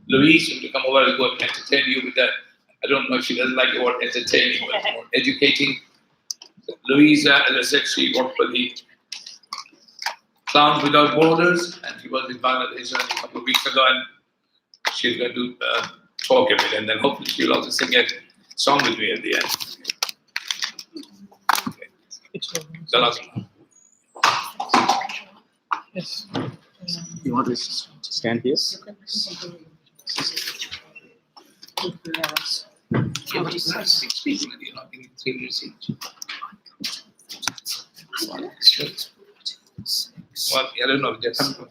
Louise, who will come over and go and entertain you with that. I don't know if she doesn't like the word entertaining, but more educating. Louise, as I said, she worked for the Clowns Without Borders, and she was in Bangladesh a couple of weeks ago, and she's going to talk a bit, and then hopefully she'll also sing a song with me at the end. Okay. The last one. Yes. You want to stand here? Yeah, but it's not 6 people, and you're not getting 3 minutes each. Well, I don't know. They're coming from